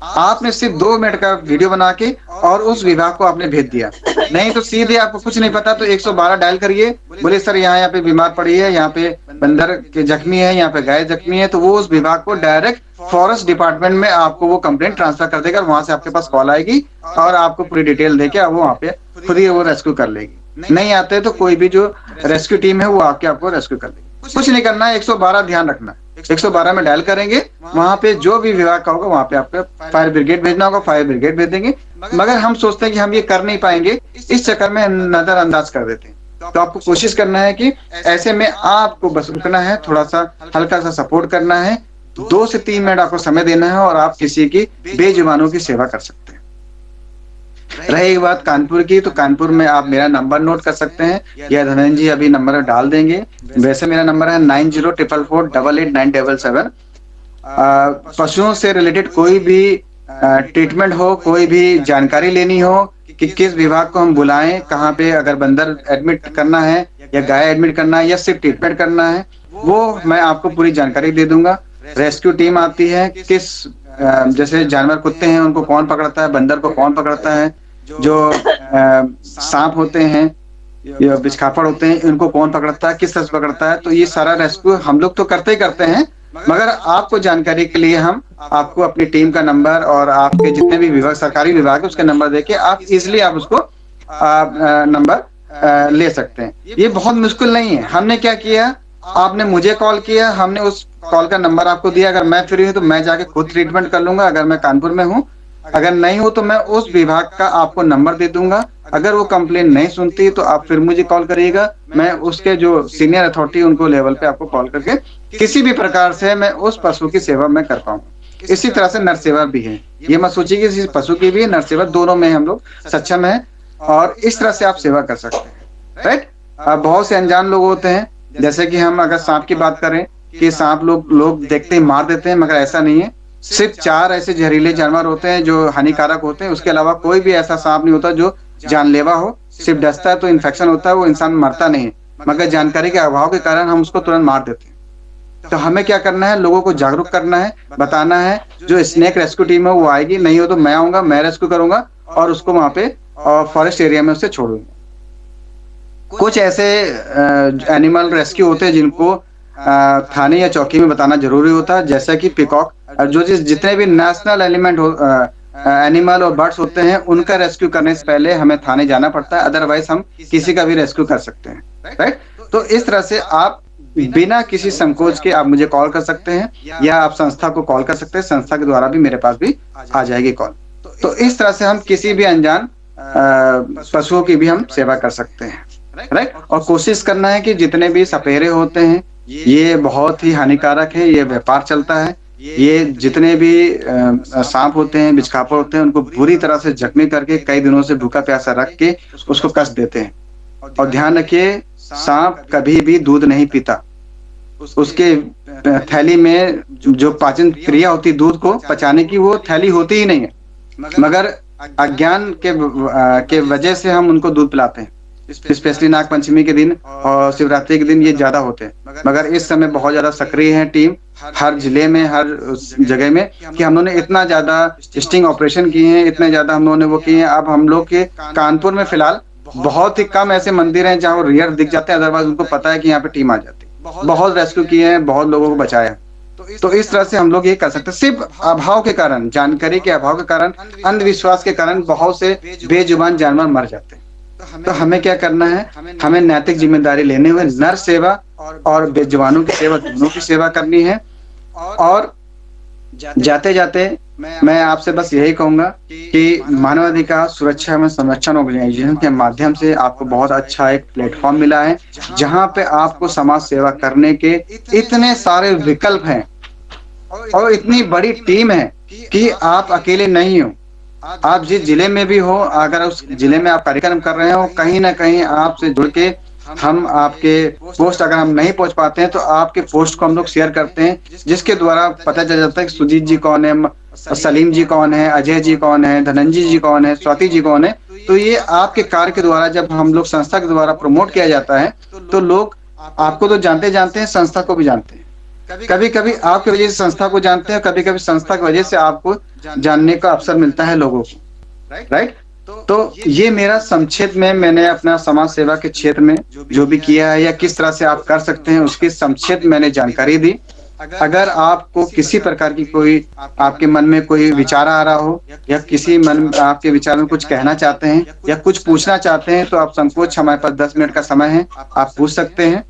आपने सिर्फ 2 मिनट का वीडियो बना के और उस विभाग को आपने भेज दिया। नहीं तो सीधे आपको कुछ नहीं पता तो 112 डायल करिए, बोले सर यहाँ पे बीमार पड़ी है, यहाँ पे बंदर के जख्मी है, यहाँ पे गाय जख्मी है, तो वो उस विभाग को डायरेक्ट फॉरेस्ट डिपार्टमेंट में आपको वो कंप्लेंट ट्रांसफर कर देगा। वहां से आपके पास कॉल आएगी और आपको पूरी डिटेल देके वो वहाँ पे खुद ही वो रेस्क्यू कर लेगी। नहीं आते तो कोई भी जो रेस्क्यू टीम है वो आके आपको रेस्क्यू कर लेगी। कुछ नहीं करना है, 112 ध्यान रखना। 112 में डायल करेंगे, वहां पे जो भी विभाग का होगा वहां पे आपको फायर ब्रिगेड भेजना होगा, फायर ब्रिगेड भेज देंगे। मगर हम सोचते हैं कि हम ये कर नहीं पाएंगे, इस चक्कर में नजरअंदाज कर देते हैं। तो आपको कोशिश करना है कि ऐसे में आपको बस रुकना है, थोड़ा सा हल्का सा सपोर्ट करना है, 2 से 3 मिनट आपको समय देना है और आप किसी की बेजुबानों की सेवा कर सकते हैं। रही बात कानपुर की, तो कानपुर में आप मेरा नंबर नोट कर सकते हैं, या धनंजय जी अभी नंबर डाल देंगे। वैसे मेरा नंबर है 9044488977। पशुओं से रिलेटेड कोई भी ट्रीटमेंट हो, कोई भी जानकारी लेनी हो कि किस विभाग को हम बुलाएं, कहाँ पे अगर बंदर एडमिट करना है या गाय एडमिट करना है या सिर्फ ट्रीटमेंट करना है, वो मैं आपको पूरी जानकारी दे दूंगा। रेस्क्यू टीम आती है, किस जैसे जानवर कुत्ते हैं उनको कौन पकड़ता है, बंदर को कौन पकड़ता है, जो सांप होते हैं या बिचखापड़ होते हैं इनको कौन पकड़ता है, किस तरह से पकड़ता है। तो ये सारा रेस्क्यू हम लोग तो करते ही करते हैं, मगर आपको जानकारी के लिए हम आपको अपनी टीम का नंबर और आपके जितने भी विभाग, सरकारी विभाग है, उसके नंबर देके आप इजिली आप उसको नंबर ले सकते हैं। ये बहुत मुश्किल नहीं है। हमने क्या किया, आपने मुझे कॉल किया, हमने उस कॉल का नंबर आपको दिया, अगर मैं फ्री हूँ तो मैं जाके खुद ट्रीटमेंट कर लूंगा, अगर मैं कानपुर में हूँ, अगर नहीं हूँ तो मैं उस विभाग का आपको नंबर दे दूंगा। अगर वो कंप्लेन नहीं सुनती तो आप फिर मुझे कॉल करिएगा, मैं उसके जो सीनियर अथॉरिटी उनको लेवल पे आपको कॉल करके किसी भी प्रकार से मैं उस पशु की सेवा मैं कर पाऊंगा। इसी तरह से नर सेवा भी है, ये मत सोचिए कि इस पशु की भी नर सेवा, दोनों में हम लोग सक्षम है और इस तरह से आप सेवा कर सकते हैं। राइट। बहुत से अनजान लोग होते हैं, जैसे कि हम अगर सांप की बात करें कि सांप लोग देखते ही मार देते हैं, मगर ऐसा नहीं है। सिर्फ 4 ऐसे जहरीले जानवर होते हैं जो हानिकारक होते हैं, उसके अलावा कोई भी ऐसा सांप नहीं होता जो जानलेवा हो। सिर्फ डसता है तो इन्फेक्शन होता है, वो इंसान मरता नहीं है, मगर जानकारी के अभाव के कारण हम उसको तुरंत मार देते हैं। तो हमें क्या करना है, लोगों को जागरूक करना है, बताना है। जो स्नेक रेस्क्यू टीम है वो आएगी, नहीं हो तो मैं आऊंगा, मैं रेस्क्यू करूंगा और उसको वहां पे फॉरेस्ट एरिया में उसे छोड़ूंगा। कुछ ऐसे एनिमल रेस्क्यू होते हैं जिनको थाने या चौकी में बताना जरूरी होता है, जैसा कि पिकॉक, जो जितने भी नेशनल एलिमेंट हो एनिमल और बर्ड्स होते हैं, उनका रेस्क्यू करने से पहले हमें थाने जाना पड़ता है, अदरवाइज हम किसी का भी रेस्क्यू कर सकते हैं। राइट। तो इस तरह से आप बिना किसी संकोच के आप मुझे कॉल कर सकते हैं या आप संस्था को कॉल कर सकते हैं, संस्था के द्वारा भी मेरे पास भी आ जाएगी कॉल। तो इस तरह से हम किसी भी अनजान पशुओं की भी हम सेवा कर सकते हैं। राइट। और कोशिश करना है कि जितने भी सपेरे होते हैं ये बहुत ही हानिकारक है, ये व्यापार चलता है। ये जितने भी सांप होते हैं, बिचखापर होते हैं, उनको बुरी तरह से जख्मी करके कई दिनों से भूखा प्यासा रख के उसको कष्ट देते हैं। और ध्यान रखिए, सांप कभी भी दूध नहीं पीता। उसके थैली में जो पाचन क्रिया होती है दूध को पचाने की, वो थैली होती ही नहीं है, मगर अज्ञान के वजह से हम उनको दूध पिलाते हैं। स्पेशली नाग पंचमी के दिन और शिवरात्रि के दिन ये ज्यादा होते हैं, मगर इस समय बहुत ज्यादा सक्रिय है टीम हर जिले में, हर जगह में, कि हम लोगों ने इतना ज्यादा स्टिंग ऑपरेशन किए हैं, इतने ज्यादा हम लोगों ने वो किए हैं। अब हम लोग के कानपुर में फिलहाल बहुत ही कम ऐसे मंदिर हैं जहाँ वो रियर दिख जाते हैं, अदरवाइज उनको पता है कि यहाँ पे टीम आ जाती है। बहुत रेस्क्यू किए हैं, बहुत लोगों को बचाया है। तो इस तरह से हम लोग ये कर सकते हैं। सिर्फ अभाव के कारण, जानकारी के अभाव के कारण, अंधविश्वास के कारण बहुत से बेजुबान जानवर मर जाते हैं। तो हमें क्या करना है, हमें नैतिक जिम्मेदारी लेने हुए नर सेवा और बेजुबानों की सेवा, दोनों की सेवा करनी है। और जाते जाते मैं आपसे बस यही कहूंगा कि मानवाधिकार सुरक्षा एवं संरक्षण ऑर्गेनाइजेशन के माध्यम से आपको बहुत अच्छा एक प्लेटफॉर्म मिला है, जहां पे आपको समाज सेवा करने के इतने सारे विकल्प हैं और इतनी बड़ी टीम है कि आप अकेले नहीं हो। आप जिस जिले में भी हो, अगर उस जिले में आप कार्यक्रम कर रहे हो, कहीं ना कहीं आपसे जुड़ के हम आपके पोस्ट, अगर हम नहीं पहुंच पाते हैं तो आपके पोस्ट को हम लोग शेयर करते हैं, जिसके द्वारा पता चल जाता है कि सुजीत जी कौन है, सलीम जी कौन है, अजय जी कौन है, धनंजय जी कौन है, स्वाति जी कौन है। तो ये आपके कार्य के द्वारा जब हम लोग संस्था के द्वारा प्रमोट किया जाता है तो लोग आपको तो जानते हैं, संस्था को भी जानते हैं। कभी कभी आपकी वजह से संस्था को जानते हैं, कभी कभी संस्था की वजह से आपको जानने का अवसर मिलता है लोगों को। राइट। तो ये मेरा संक्षेप में मैंने अपना समाज सेवा के क्षेत्र में जो भी किया है या किस तरह से आप कर सकते हैं उसकी संक्षेप मैंने जानकारी दी। अगर आपको किसी प्रकार की कोई आपके मन में कोई विचार आ रहा हो या किसी मन आपके विचार में कुछ कहना चाहते हैं या कुछ पूछना चाहते हैं तो आप संकोच, हमारे पास 10 मिनट का समय है, आप पूछ सकते हैं।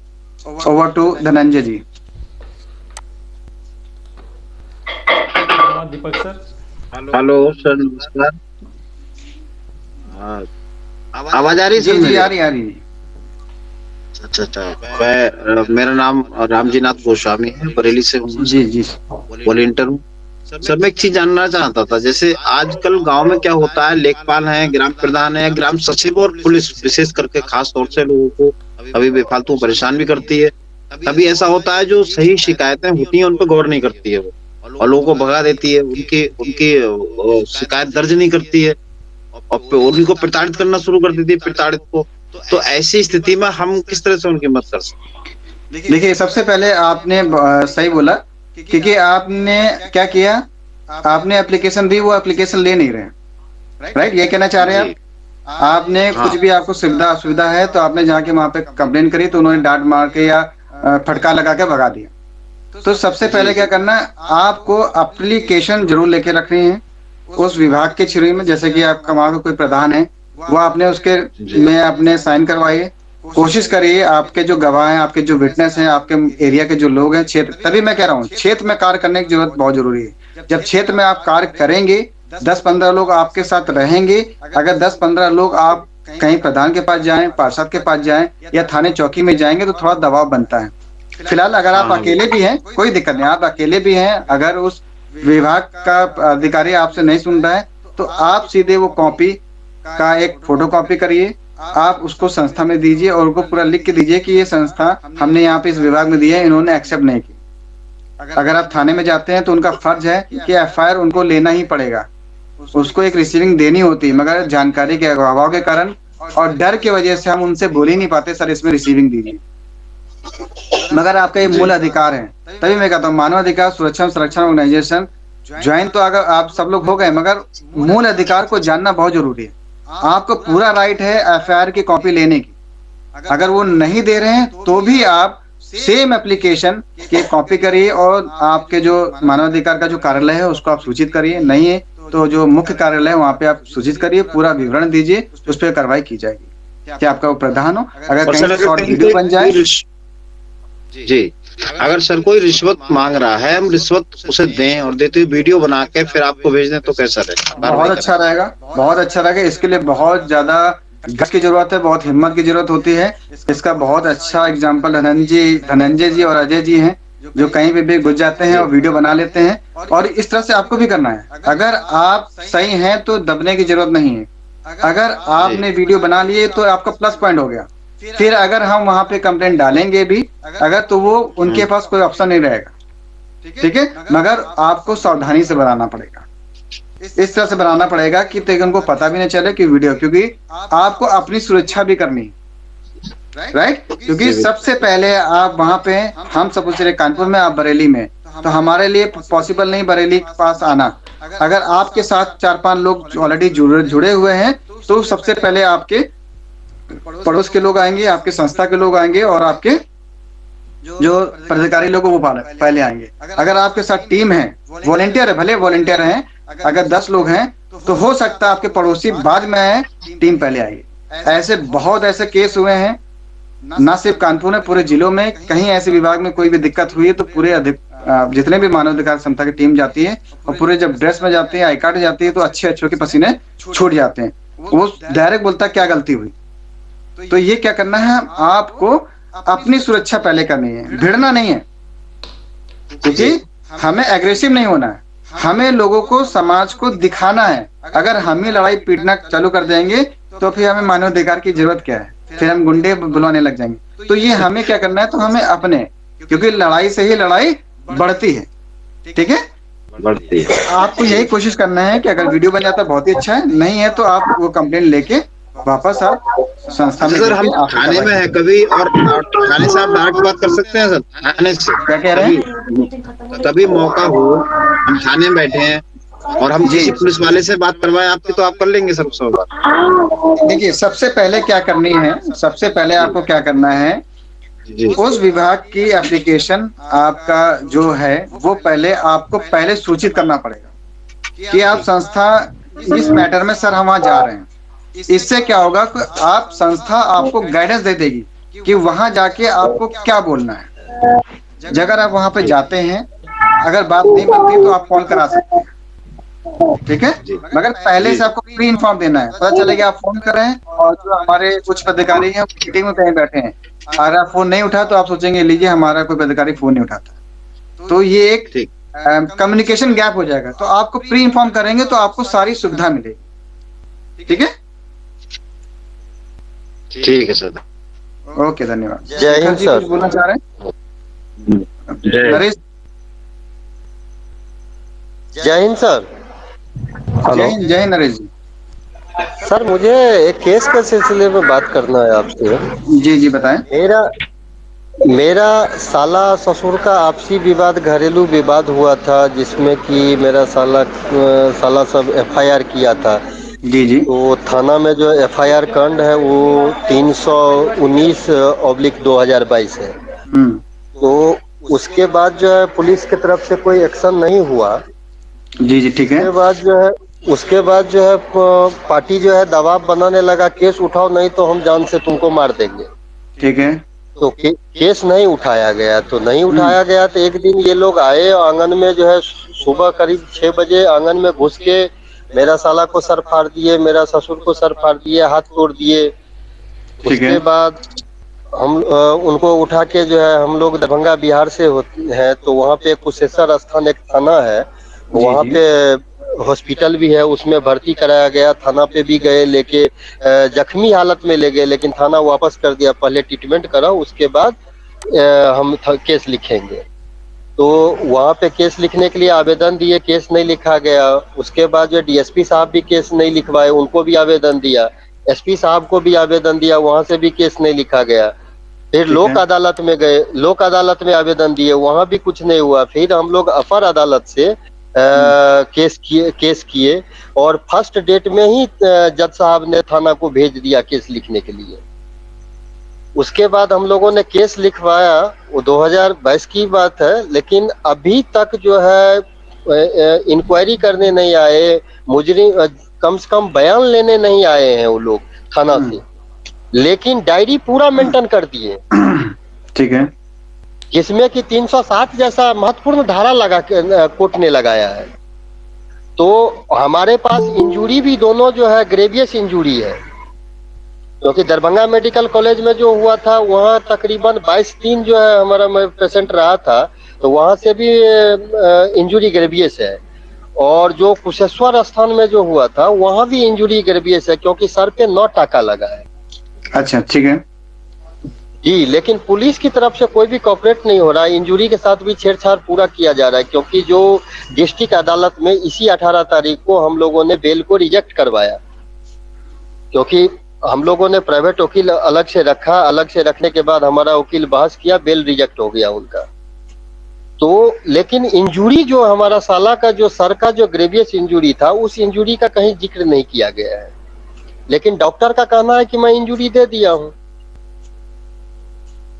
Over to Dhananjay ji. Deepak sir. Hello sir, नमस्कार। आवाज आ रही है सर? जी आ रही। अच्छा। मेरा नाम रामजी नाथ गोस्वामी है, बरेली से हूँ। जी वॉलेंटियर हूँ। सर मैं एक चीज जानना चाहता था, जैसे आजकल गांव में क्या होता है, लेखपाल है, ग्राम प्रधान है, ग्राम सचिव और पुलिस विशेष करके खास तौर से लोगों को अभी बेफालतू परेशान भी करती है। कभी ऐसा होता है जो सही शिकायतें होती हैं उन पर गौर नहीं करती है वो, और लोगों को भगा देती है, उनकी शिकायत दर्ज नहीं करती है और उनको प्रताड़ित करना शुरू कर देती है, प्रताड़ित को। तो ऐसी स्थिति में हम किस तरह से उनकी मदद कर सकते हैं? देखिए, सबसे पहले आपने सही बोला, क्योंकि आपने क्या किया, आपने एप्लीकेशन दी, वो एप्लीकेशन ले नहीं रहे। राइट, ये कहना चाह रहे हैं आप? आपने कुछ भी आपको सुविधा असुविधा है तो आपने जाके वहां पे कंप्लेन करी तो उन्होंने डांट मार के या फटका लगा के भगा दिया। तो सबसे पहले क्या करना है, आपको एप्लीकेशन जरूर लेके रखनी है उस विभाग के थ्रू में। जैसे कि आपका वहां का कोई प्रधान है, वो आपने उसके में अपने साइन करवाइए। कोशिश करिए, आपके जो गवाह हैं, आपके जो विटनेस हैं, आपके एरिया के जो लोग हैं, क्षेत्र, तभी मैं कह रहा हूँ क्षेत्र में कार्य करने की जरूरत बहुत जरूरी है। जब क्षेत्र में आप कार्य करेंगे, 10-15 लोग आपके साथ रहेंगे। अगर 10-15 लोग आप कहीं प्रधान के पास जाएं, पार्षद के पास जाएं या थाने चौकी में जाएंगे तो थोड़ा दबाव बनता है। फिलहाल अगर आप अकेले भी हैं, कोई दिक्कत नहीं, आप अकेले भी हैं, अगर उस विभाग का अधिकारी आपसे नहीं सुन रहा है तो आप सीधे वो कॉपी का एक फोटो कॉपी करिए, आप उसको संस्था में दीजिए और उनको पूरा लिख के दीजिए कि ये संस्था हमने यहाँ पे इस विभाग में दी है, इन्होंने एक्सेप्ट नहीं की। अगर आप थाने में जाते हैं तो उनका फर्ज है कि एफआईआर उनको लेना ही पड़ेगा, उसको एक रिसीविंग देनी होती है, मगर जानकारी के अभाव के कारण और डर की वजह से हम उनसे बोल ही नहीं पाते सर इसमें रिसीविंग दीजिए। मगर आपका ये मूल अधिकार है। तभी मैं कहता हूँ मानव अधिकार सुरक्षा संरक्षण ऑर्गेनाइजेशन ज्वाइन तो अगर आप सब लोग हो गए, मगर मूल अधिकार को जानना बहुत जरूरी है। आपको पूरा राइट है एफआईआर की कॉपी लेने की। अगर वो नहीं दे रहे हैं तो भी आप सेम एप्लीकेशन की कॉपी करिए और आपके जो मानवाधिकार का जो कार्यालय है उसको आप सूचित करिए। नहीं है तो जो मुख्य कार्यालय है वहाँ पे आप सूचित करिए, पूरा विवरण दीजिए, उस पर कार्रवाई की जाएगी। क्या आपका वो प्रधान हो, अगर कहीं से शॉर्ट वीडियो बन जाए। जी, अगर सर कोई रिश्वत मांग रहा है, हम रिश्वत उसे दें और देते हुए वीडियो बना के फिर आपको भेज दें तो कैसा रहेगा? बहुत अच्छा रहेगा, बहुत अच्छा रहेगा। इसके लिए बहुत ज्यादा गट्स की जरूरत है, बहुत हिम्मत की जरूरत होती है। इसका बहुत अच्छा एग्जाम्पल धनंजय जी और अजय जी हैं, जो कहीं भी घुस जाते हैं और वीडियो बना लेते हैं। और इस तरह से आपको भी करना है। अगर आप सही हैं तो दबने की जरूरत नहीं है। अगर आपने वीडियो बना लिए तो आपका प्लस पॉइंट हो गया। फिर अगर हम वहां पे कंप्लेंट डालेंगे भी अगर, तो वो उनके पास कोई ऑप्शन नहीं रहेगा। ठीक है, मगर आपको सावधानी से बनाना पड़ेगा, इस तरह से बनाना पड़ेगा कि ताकि उनको पता भी नहीं चले कि वीडियो, क्योंकि आपको अपनी सुरक्षा भी करनी है, राइट। क्योंकि सबसे पहले आप वहां पे, हम सब कुछ कानपुर में, आप बरेली में, तो हमारे लिए पॉसिबल नहीं बरेली के पास आना। अगर आपके साथ 4-5 लोग ऑलरेडी जुड़े हुए हैं तो सबसे पहले आपके पड़ोस के लोग आएंगे, आपके संस्था के लोग आएंगे और आपके जो पदाधिकारी लोग वो पहले आएंगे। अगर आपके साथ टीम है, वॉलेंटियर है, भले वॉलेंटियर हैं, अगर 10 लोग हैं तो हो सकता है आपके पड़ोसी बाद में आए, टीम पहले आएगी। ऐसे बहुत ऐसे केस हुए हैं, ना सिर्फ कानपुर में, पूरे जिलों में। कहीं ऐसे विभाग में कोई भी दिक्कत हुई है तो पूरे जितने भी मानव अधिकार संस्था की टीम जाती है और पूरे जब ड्रेस में जाती है, आई कार्ड जाती है, तो अच्छे अच्छों के पसीने छूट जाते हैं। वो डायरेक्ट बोलता है क्या गलती हुई। तो ये क्या करना है, आपको अपनी सुरक्षा पहले करनी है, भिड़ना नहीं है, क्योंकि हमें एग्रेसिव नहीं होना है, हमें लोगों को, समाज को दिखाना है। अगर हम ही लड़ाई पीटना चालू कर देंगे तो फिर हमें मानव अधिकार की जरूरत क्या है, फिर हम गुंडे बुलाने लग जाएंगे। तो ये हमें क्या करना है, तो हमें अपने, क्योंकि लड़ाई से ही लड़ाई बढ़ती है। ठीक है, बढ़ती है। आपको यही कोशिश करना है कि अगर वीडियो बन जाता है बहुत ही अच्छा है, नहीं है तो आप वो कंप्लेंट लेके वापस आप संस्था में। सर हम थाने में है कभी, और थाने से आप डायरेक्ट बात कर सकते हैं सर, थाने से। क्या कह रहे हैं? कभी मौका हो, हम थाने में बैठे हैं और हम किसी पुलिस वाले से बात करवाएं आपकी, तो आप कर लेंगे सब बात? देखिए, सबसे पहले क्या करनी है, सबसे पहले आपको क्या करना है, उस विभाग की एप्लीकेशन आपका जो है वो पहले आपको पहले सूचित करना पड़ेगा कि आप संस्था इस मैटर में सर हम वहां जा रहे हैं। इससे क्या होगा कि आप संस्था आपको गाइडेंस दे देगी कि वहां जाके आपको क्या बोलना है। अगर आप वहां पे जाते हैं, अगर बात नहीं बनती तो आप कॉल करा सकते हैं। ठीक है, मगर पहले से आपको प्री इन्फॉर्म देना है। पता चलेगा आप फोन कर रहे हैं और जो हमारे कुछ पदाधिकारी हैं मीटिंग में कहीं बैठे हैं, अगर आप फोन नहीं उठा तो आप सोचेंगे लीजिए हमारा कोई पदाधिकारी फोन नहीं उठाता, तो ये एक कम्युनिकेशन गैप हो जाएगा। तो आपको प्री इन्फॉर्म करेंगे तो आपको सारी सुविधा मिलेगी। ठीक है, ठीक है सर, ओके, धन्यवाद। जय हिंद सर। कुछ बोलना चाह रहे हैं? नरेश, जय हिंद सर। जय हिंद नरेश जी। सर मुझे एक केस के सिलसिले में बात करना है आपसे। जी जी बताएं। मेरा साला ससुर का आपसी विवाद, घरेलू विवाद हुआ था, जिसमें कि मेरा साला सब एफआईआर किया था। जी जी। तो थाना में जो एफआईआर कांड है वो 319/2022 है। तो उसके बाद जो है पुलिस की तरफ से कोई एक्शन नहीं हुआ। जी जी, ठीक है। उसके बाद जो है पार्टी जो है दबाव बनाने लगा, केस उठाओ नहीं तो हम जान से तुमको मार देंगे। ठीक है। तो केस नहीं उठाया गया, तो नहीं उठाया गया तो एक दिन ये लोग आए आंगन में, जो है सुबह करीब 6 बजे आंगन में घुस के मेरा साला को सर फाड़ दिए, मेरा ससुर को सर फाड़ दिए, हाथ तोड़ दिए। ठीक है। उसके बाद हम उनको उठा के, जो है हम लोग दरभंगा बिहार से हैं, तो वहाँ पे कुशेश्वर स्थान एक थाना है, वहाँ जी। पे हॉस्पिटल भी है, उसमें भर्ती कराया गया। थाना पे भी गए लेके, जख्मी हालत में ले गए, लेकिन थाना वापस कर दिया, पहले ट्रीटमेंट कराओ उसके बाद हम केस लिखेंगे। तो वहाँ पे केस लिखने के लिए आवेदन दिए, केस नहीं लिखा गया। उसके बाद जो डीएसपी साहब भी केस नहीं लिखवाए, उनको भी आवेदन दिया, एसपी साहब को भी आवेदन दिया, वहाँ से भी केस नहीं लिखा गया। फिर लोक अदालत में गए, लोक अदालत में आवेदन दिए, वहाँ भी कुछ नहीं हुआ। फिर हम लोग अपर अदालत से केस किए और फर्स्ट डेट में ही जज साहब ने थाना को भेज दिया केस लिखने के लिए। उसके बाद हम लोगों ने केस लिखवाया, वो 2022 की बात है, लेकिन अभी तक जो है इंक्वायरी करने नहीं आए, मुजरिम कम से कम बयान लेने नहीं आए हैं वो लोग थाना से, लेकिन डायरी पूरा मेंटेन कर दिए। ठीक है। जिसमें कि 307 जैसा महत्वपूर्ण धारा लगा के कोर्ट ने लगाया है। तो हमारे पास इंजूरी भी दोनों जो है ग्रेवियस इंजूरी है, क्योंकि दरभंगा मेडिकल कॉलेज में जो हुआ था वहाँ तकरीबन 22 दिन जो है हमारा पेशेंट रहा था, तो वहाँ से भी इंजूरी ग्रेवियस है। और जो कुशेश्वर स्थान में जो हुआ था वहाँ भी इंजूरी ग्रेवियस है, क्योंकि सर पे 9 टाका लगा है। अच्छा, ठीक है जी, लेकिन पुलिस की तरफ से कोई भी कॉपरेट नहीं हो रहा है। इंजूरी के साथ भी छेड़छाड़ पूरा किया जा रहा है, क्योंकि जो डिस्ट्रिक्ट अदालत में इसी 18 तारीख को हम लोगों ने बेल को रिजेक्ट करवाया, क्योंकि हम लोगों ने प्राइवेट वकील अलग से रखा, अलग से रखने के बाद हमारा वकील बहस किया, बेल रिजेक्ट हो गया उनका। तो लेकिन इंजूरी जो हमारा साला का जो सर का जो ग्रेवियस इंजूरी था, उस इंजूरी का कहीं जिक्र नहीं किया गया है, लेकिन डॉक्टर का कहना है कि मैं इंजूरी दे दिया हूँ।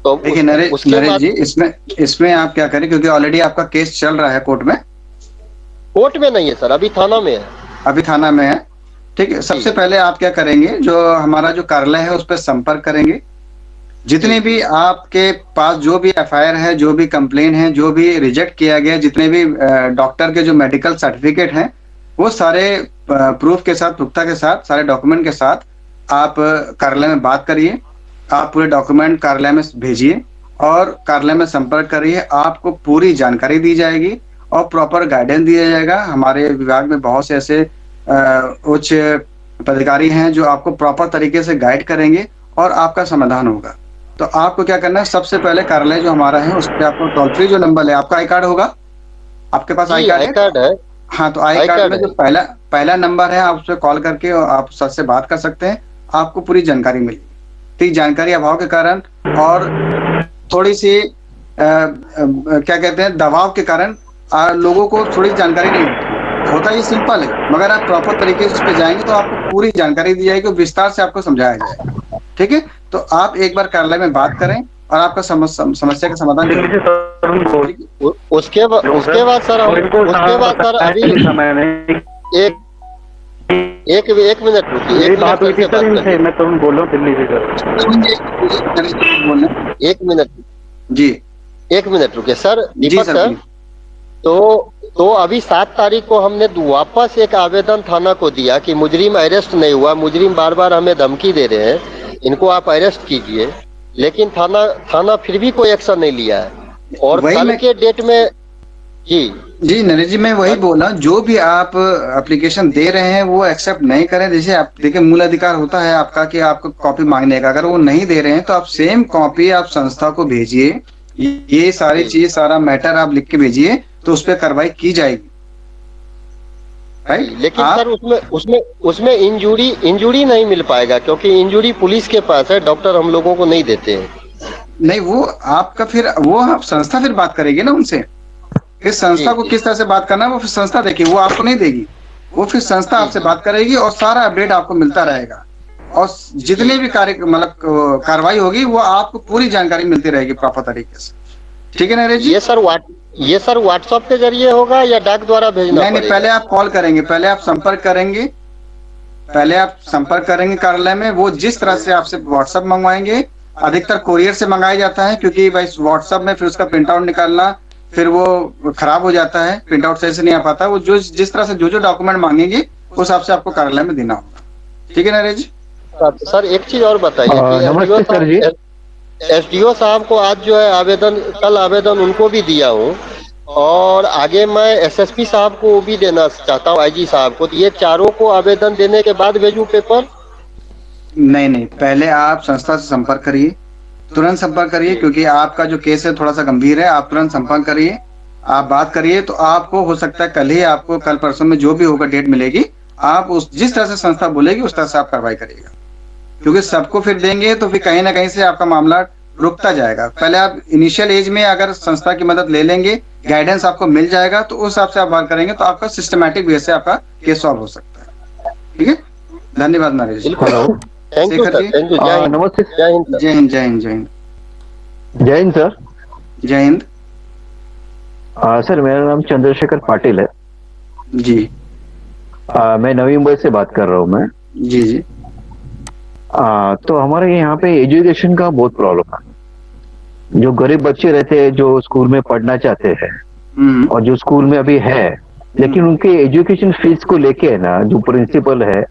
तो देखिए नरेश जी, इसमें आप क्या करें, क्योंकि ऑलरेडी आपका केस चल रहा है कोर्ट में। कोर्ट में नहीं है सर, अभी थाना में है। अभी थाना में है, ठीक है। सबसे पहले आप क्या करेंगे, जो हमारा जो कार्यालय है उस पर संपर्क करेंगे। जितने भी आपके पास जो भी एफआईआर है, जो भी कंप्लेन है, जो भी रिजेक्ट किया गया, जितने भी डॉक्टर के जो मेडिकल सर्टिफिकेट हैं, वो सारे प्रूफ के साथ, पुख्ता के साथ, सारे डॉक्यूमेंट के साथ आप कार्यालय में बात करिए। आप पूरे डॉक्यूमेंट कार्यालय में भेजिए और कार्यालय में संपर्क करिए। आपको पूरी जानकारी दी जाएगी और प्रॉपर गाइडेंस दिया जाएगा। हमारे विभाग में बहुत से ऐसे उच्च पदाधिकारी हैं जो आपको प्रॉपर तरीके से गाइड करेंगे और आपका समाधान होगा। तो आपको क्या करना है, सबसे पहले कार्यालय जो हमारा है उस पर आपको टोल फ्री जो नंबर है, आपका आई कार्ड होगा, आपके पास आई कार्ड है? हाँ, तो आई कार्ड में जो पहला नंबर है, आप उस पर कॉल करके आप सर से बात कर सकते हैं। आपको पूरी जानकारी मिलेगी। ठीक, जानकारी अभाव के कारण और थोड़ी सी क्या कहते हैं, दबाव के कारण लोगों को थोड़ी जानकारी नहीं होता। ये सिंपल है, मगर आप प्रॉपर तरीके से उस पर जाएंगे तो आपको पूरी जानकारी दी जाएगी, विस्तार से आपको समझाया जाएगा। ठीक है, तो आप एक बार कार्यालय में बात करें और आपका समस्या का समाधान करें। उसके बाद सर अभी एक मिनट रुकिए, एक मिनट करके बात करें। मैं तरुण बोल रहा हूँ दिल्ली से सर। एक मिनट जी, एक मिनट रुकिए सर। दीपक सर, तो अभी 7 तारीख को हमने वापस एक आवेदन थाना को दिया कि मुजरिम अरेस्ट नहीं हुआ, मुजरिम बार बार हमें धमकी दे रहे हैं, इनको आप अरेस्ट कीजिए, लेकिन थाना फिर भी कोई एक्शन नहीं लिया है। और कल के डेट में जी नरेश जी, मैं वही बोला, जो भी आप एप्लीकेशन दे रहे हैं वो एक्सेप्ट नहीं करें। जैसे आप देखिए, मूल अधिकार होता है आपका कि आपको कॉपी मांगने का, अगर वो नहीं दे रहे हैं तो आप सेम कॉपी आप संस्था को भेजिए। ये सारी चीज, सारा मैटर आप लिख के भेजिए, तो उस पर कार्रवाई की जाएगी। लेकिन सर उसमें इंजूरी नहीं मिल पाएगा, क्योंकि इंजूरी पुलिस के पास है, डॉक्टर हम लोगों को नहीं देते हैं। नहीं, वो आपका फिर वो आप संस्था फिर बात करेगी ना उनसे। फिर संस्था को किस तरह से बात करना है वो फिर संस्था देखिए, वो आपको नहीं देगी, वो फिर संस्था आपसे बात करेगी और सारा अपडेट आपको मिलता रहेगा। और जितने भी कार्रवाई होगी वो आपको पूरी जानकारी मिलती रहेगी प्रॉपर तरीके से। ठीक है नरेश जी? ये सर व्हाट्सएप के जरिए होगा या डाक द्वारा भेजना पड़ेगा? नहीं, पहले आप कॉल करेंगे, पहले आप संपर्क करेंगे कार्यालय में। वो जिस तरह से आपसे व्हाट्सएप मंगवाएंगे अधिकतर कोरियर से मंगाया जाता है, क्योंकि भाई व्हाट्सएप में फिर उसका प्रिंट आउट निकालना, फिर वो खराब हो जाता है, प्रिंट आउट सही से नहीं आ पाता। वो जो जिस तरह से जो डॉक्यूमेंट मांगेंगे उस हिसाब से आपको कार्यालय में देना होगा। ठीक है नरेश? सर एक चीज और बताइए कि नमस्ते सर जी। एसडीओ साहब को आज जो है कल आवेदन उनको भी दिया हूँ, और आगे मैं एसएसपी साहब को भी देना चाहता हूँ, आईजी साहब को। तो ये चारों को आवेदन देने के बाद भेजूं पेपर? नहीं, पहले आप संस्था से संपर्क करिए, तुरंत संपर्क करिए, क्योंकि आपका जो केस है थोड़ा सा गंभीर है। आप तुरंत संपर्क करिए, आप बात करिए, तो आपको हो सकता है कल ही आपको, कल परसों में जो भी होगा डेट मिलेगी, आप उस जिस तरह से संस्था बोलेगी उस तरह से आप कार्रवाई करिएगा। क्योंकि सबको फिर देंगे तो फिर कहीं ना कहीं से आपका मामला रुकता जाएगा। पहले आप इनिशियल एज में अगर संस्था की मदद ले लेंगे, गाइडेंस आपको मिल जाएगा, तो उस हिसाब से आप बात करेंगे तो आपका सिस्टमेटिक वे से आपका केस सॉल्व हो सकता है। ठीक है, धन्यवाद Naresh. Hello, thank you sir, thank you. जय हिंद। नमस्ते। जय हिंद सर। जय हिंद, जय हिंद, जय हिंद। जय हिंद सर। जय हिंद। सर मेरा नाम चंद्रशेखर पाटिल है जी। मैं नवी मुंबई से बात कर रहा हूँ मैं। जी जी। तो हमारे यहाँ पे एजुकेशन का बहुत प्रॉब्लम है। जो गरीब बच्चे रहते हैं, जो स्कूल में पढ़ना चाहते हैं और जो स्कूल में अभी है, लेकिन उनके एजुकेशन फीस को लेके है ना, जो प्रिंसिपल है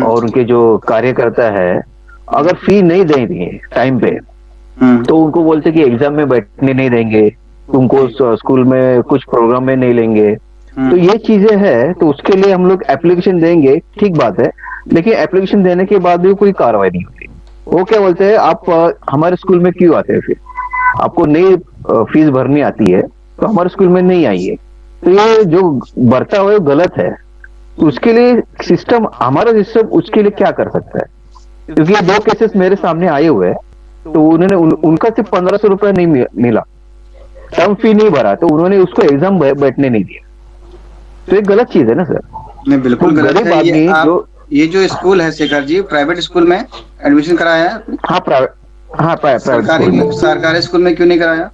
और उनके जो कार्यकर्ता है, अगर फी नहीं देंगे टाइम पे तो उनको बोलते कि एग्जाम में बैठने नहीं देंगे, तुमको स्कूल में कुछ प्रोग्राम में नहीं लेंगे। तो ये चीजें है, तो उसके लिए हम लोग एप्लीकेशन देंगे, ठीक बात है, लेकिन एप्लीकेशन देने के बाद भी कोई कार्रवाई नहीं होती। वो क्या बोलते हैं, आप हमारे स्कूल में क्यों आते हैं, फिर आपको नई फीस भरनी आती है तो हमारे स्कूल में नहीं आइए। तो ये जो बर्ताव है वो गलत है। तो उसके लिए सिस्टम, हमारा सिस्टम उसके लिए क्या कर सकता है? क्योंकि ये 2 केसेस मेरे सामने आए हुए हैं, तो उन्होंने उनका सिर्फ 1500 रुपया नहीं मिला, टर्म फी नहीं भरा, तो उन्होंने उसको एग्जाम बैठने नहीं दिया। तो ये गलत चीज है ना सर? नहीं, बिल्कुल गलत गरीब है। आदमी ये जो स्कूल है शेखर जी, प्राइवेट स्कूल में एडमिशन कराया है? हाँ, प्राइवेट सरकारी स्कूल में क्यों नहीं कराया?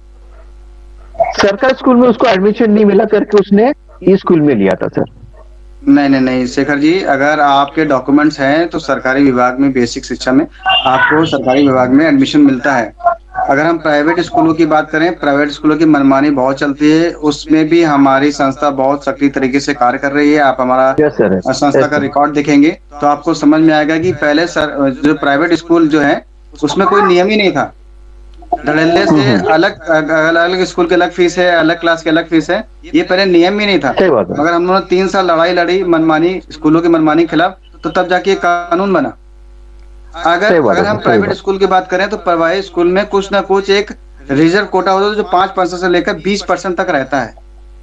सरकारी स्कूल में उसको एडमिशन नहीं मिला करके उसने इस स्कूल में लिया था सर। नहीं शेखर जी, अगर आपके डॉक्यूमेंट्स हैं तो सरकारी विभाग में, बेसिक शिक्षा में आपको सरकारी विभाग में एडमिशन मिलता है। अगर हम प्राइवेट स्कूलों की बात करें, प्राइवेट स्कूलों की मनमानी बहुत चलती है, उसमें भी हमारी संस्था बहुत सक्रिय तरीके से कार्य कर रही है। आप हमारा संस्था का रिकॉर्ड देखेंगे तो आपको समझ में आएगा कि पहले जो प्राइवेट स्कूल जो है उसमें कोई नियम ही नहीं था। धड़ल्ले से अलग स्कूल की अलग फीस है, अलग क्लास की अलग फीस है, ये पहले नियम ही नहीं था। मगर हम लोगों ने 3 साल लड़ाई लड़ी मनमानी, स्कूलों की मनमानी के खिलाफ, तो तब जाके कानून बना। अगर हम प्राइवेट स्कूल की बात करें तो प्राइवेट स्कूल में कुछ ना कुछ एक रिजर्व कोटा होता है जो 5% से लेकर 20% तक रहता है।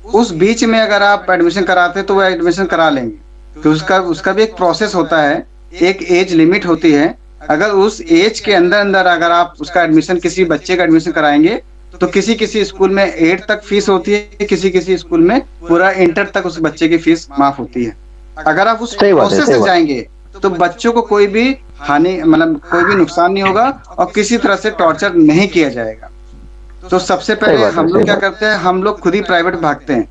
उस बीच में अगर आप एडमिशन कराते तो वो एडमिशन करा लेंगे। तो उसका भी एक प्रोसेस होता है, एक एज लिमिट होती है। अगर उस एज के अंदर अगर आप उसका एडमिशन, किसी बच्चे का एडमिशन कराएंगे, तो किसी स्कूल में 8 तक फीस होती है, किसी स्कूल में पूरा इंटर तक उस बच्चे की फीस माफ होती है। अगर आप उस प्रोसेस से जाएंगे तो बच्चों को कोई भी हानि, मतलब कोई भी नुकसान नहीं होगा और किसी तरह से टॉर्चर नहीं किया जाएगा। तो सबसे पहले हम लोग क्या करते हैं, हम लोग खुद ही प्राइवेट भागते हैं,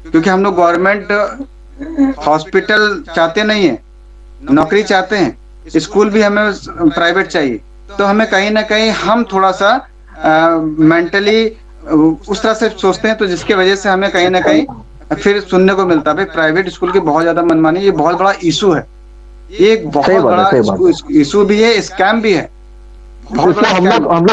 क्योंकि हम लोग गवर्नमेंट हॉस्पिटल चाहते नहीं है, नौकरी चाहते हैं। स्कूल भी हमें प्राइवेट चाहिए। तो हमें कहीं ना कहीं हम थोड़ा सा मेंटली उस तरह से सोचते हैं, तो जिसकी वजह से हमें कहीं ना कहीं फिर सुनने को मिलता है भाई प्राइवेट स्कूल की बहुत ज्यादा मनमानी। ये बहुत बड़ा इशू है, ये एक बहुत बड़ा इशू भी है, स्कैम भी है। हम लोग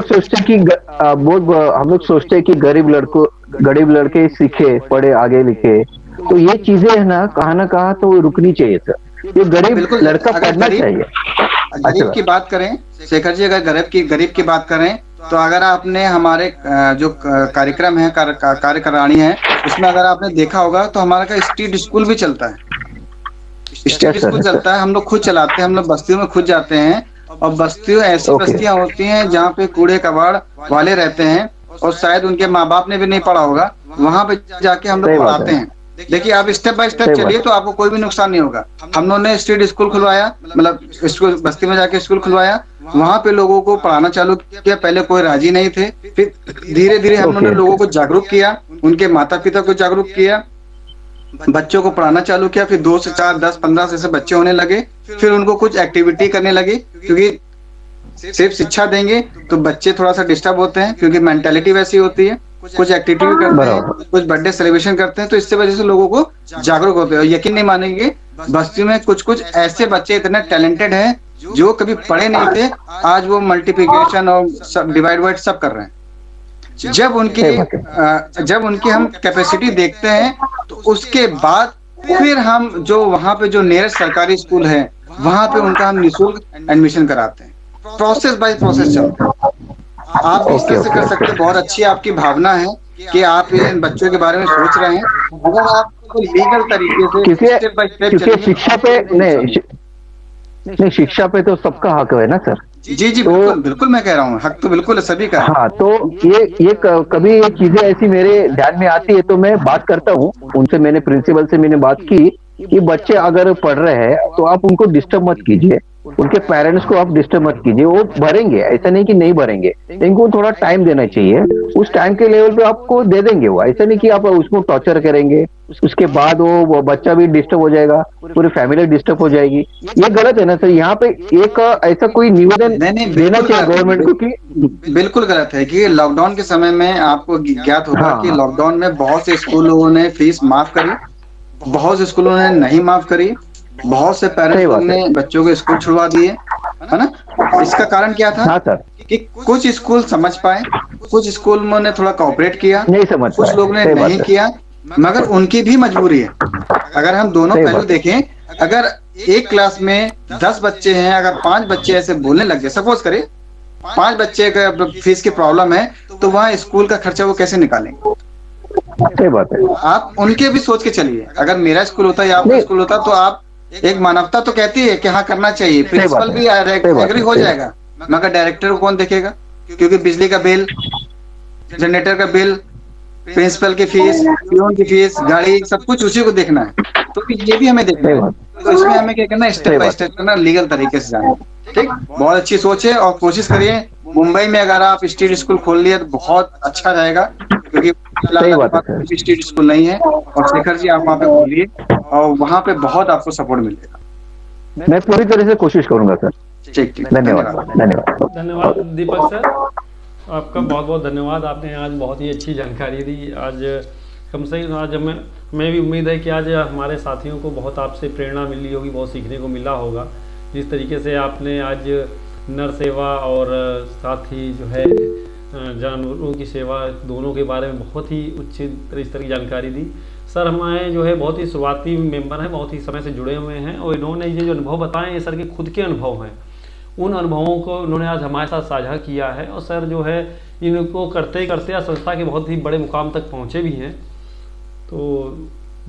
सोचते हैं कि हम लोग सोचते हैं कि गरीब लड़के सीखे, पढ़े, आगे लिखे। तो ये चीजें है ना, कहाँ तो रुकनी चाहिए सर। ये गरीब लड़का पढ़ना चाहिए। गरीब की बात करें शेखर जी, अगर गरीब की बात करें तो अगर आपने हमारे जो कार्यक्रम है, कार्यकारिणी है, उसमें अगर आपने देखा होगा तो हमारा का स्ट्रीट स्कूल भी चलता है। स्ट्रीट स्कूल चलता है, हम लोग खुद चलाते हैं। हम लोग बस्तियों में खुद जाते हैं, और बस्तियों ऐसी बस्तियां होती हैं जहाँ पे कूड़े कबाड़ वाले रहते हैं और शायद उनके माँ बाप ने भी नहीं पढ़ा होगा, वहां पे जाके हम लोग पढ़ाते हैं। देखिए, आप स्टेप बाय स्टेप चलिए तो आपको कोई भी नुकसान नहीं होगा। हम लोगों ने स्ट्रीट स्कूल खुलवाया, मतलब स्कूल बस्ती में जाके स्कूल खुलवाया, वहां पे लोगों को पढ़ाना चालू किया। पहले कोई राजी नहीं थे, फिर धीरे धीरे हम लोगों ने लोगों को जागरूक किया, उनके माता पिता को जागरूक किया, बच्चों को पढ़ाना चालू किया। फिर 2 से 4, 10, 15 से बच्चे होने लगे। फिर उनको कुछ एक्टिविटी करने लगे, क्योंकि सिर्फ शिक्षा देंगे तो बच्चे थोड़ा सा डिस्टर्ब होते हैं, क्योंकि मेंटालिटी वैसी होती है। कुछ एक्टिविटी करते हैं, बराबर। कुछ बर्थडे सेलिब्रेशन करते हैं, तो इससे वजह से लोगों को जागरूक होते हैं। और यकीन नहीं मानेंगे, बस्ती में कुछ कुछ ऐसे बच्चे इतने टैलेंटेड हैं जो कभी पढ़े नहीं थे, आज वो मल्टीप्लिकेशन और सब डिवाइड वाइड सब कर रहे हैं। जब उनकी हम कैपेसिटी देखते हैं, तो उसके बाद फिर हम जो वहाँ पे जो नियरेस्ट सरकारी स्कूल है, वहाँ पे उनका हम निःशुल्क एडमिशन कराते हैं। प्रोसेस बाय प्रोसेस चलता है। आप भी इस तरह से कर सकते हैं। बहुत अच्छी आपकी भावना है कि आप इन बच्चों के बारे में सोच रहे हैं। अगर आप लीगल तरीके से स्टेप बाय स्टेप क्योंकि चलेंगे, शिक्षा पे नहीं, शिक्षा पे तो सबका हक है ना सर। जी जी, बिल्कुल बिल्कुल, मैं कह रहा हूँ हक तो बिल्कुल है सभी का। हाँ, तो कभी ये चीजें ऐसी मेरे ध्यान में आती है तो मैं बात करता हूँ उनसे। मैंने प्रिंसिपल से मैंने बात की कि बच्चे अगर पढ़ रहे हैं तो आप उनको डिस्टर्ब मत कीजिए, उनके पेरेंट्स को आप डिस्टर्ब मत कीजिए। वो भरेंगे, ऐसा नहीं कि नहीं भरेंगे, इनको थोड़ा टाइम देना चाहिए। उस टाइम के लेवल पे आपको दे देंगे वो, ऐसा नहीं कि आप उसको टॉर्चर करेंगे। उसके बाद वो बच्चा भी डिस्टर्ब हो जाएगा, पूरी फैमिली डिस्टर्ब हो जाएगी। ये गलत है ना सर। यहाँ पे एक ऐसा कोई निवेदन देना चाहिए गवर्नमेंट को कि बिल्कुल गलत है कि लॉकडाउन के समय में आपको ज्ञात होगा हाँ, कि लॉकडाउन में बहुत से स्कूलों ने फीस माफ करी, बहुत से स्कूलों ने नहीं माफ करी, बहुत से पेरेंट्स ने बच्चों को स्कूल छुड़वा दिए, है ना। इसका कारण क्या था? हाँ सर, कि कुछ स्कूल समझ पाए, कुछ स्कूल में थोड़ा कोऑपरेट किया, नहीं समझ कुछ पाए। लोग ने सही बात नहीं है। किया, मगर उनकी भी मजबूरी है। अगर हम दोनों सही पहलू बात। देखें, अगर एक क्लास में 10 बच्चे हैं, अगर 5 बच्चे ऐसे बोलने लग गए, सपोज करें 5 बच्चे का फीस की प्रॉब्लम है, तो वहाँ स्कूल का खर्चा वो कैसे निकालेंगे? सही बात है। आप उनके भी सोच के चलिए। अगर मेरा स्कूल होता या आपका नहीं। स्कूल होता, तो आप एक मानवता तो कहती है कि हाँ करना चाहिए, बात प्रिंसिपल है। भी सही बात एग्री है। हो सही जाएगा, मगर डायरेक्टर को कौन देखेगा? क्योंकि बिजली का बिल, जनरेटर का बिल, प्रिंसिपल की फीस, पियोन की फीस, गाड़ी, सब कुछ उसी को देखना है। तो ये भी हमें देखना सही है। बात। तो इसमें हमें क्या करना है, सही स्टेप बाय बात। स्टेप करना, लीगल तरीके से जाना। ठीक, बहुत अच्छी सोच है और कोशिश करिए। मुंबई में अगर आप स्ट्रीट स्कूल खोल लिए तो बहुत अच्छा रहेगा, क्योंकि सही बात है सर। स्ट्रीट स्कूल नहीं है। और शेखर जी, आप वहाँ पे खोलिए और वहाँ पे बहुत आपको सपोर्ट मिलेगा। मैं पूरी तरह से कोशिश करूंगा सर। ठीक ठीक, धन्यवाद। धन्यवाद। धन्यवाद दीपक सर, आपका बहुत बहुत धन्यवाद। आपने आज बहुत ही अच्छी जानकारी दी। आज कम से कम आज मैं भी उम्मीद है कि आज हमारे साथियों को बहुत आपसे प्रेरणा मिली होगी, बहुत सीखने को मिला होगा। जिस तरीके से आपने आज नर सेवा और साथ ही जो है जानवरों की सेवा, दोनों के बारे में बहुत ही उच्च स्तर की जानकारी दी। सर हमारे जो है बहुत ही शुरुआती मेंबर हैं, बहुत ही समय से जुड़े हुए हैं, और इन्होंने ये जो अनुभव बताए हैं सर के खुद के अनुभव हैं। उन अनुभवों को उन्होंने आज हमारे साथ साझा किया है, और सर जो है इनको करते करते आज संस्था के बहुत ही बड़े मुकाम तक पहुँचे भी हैं। तो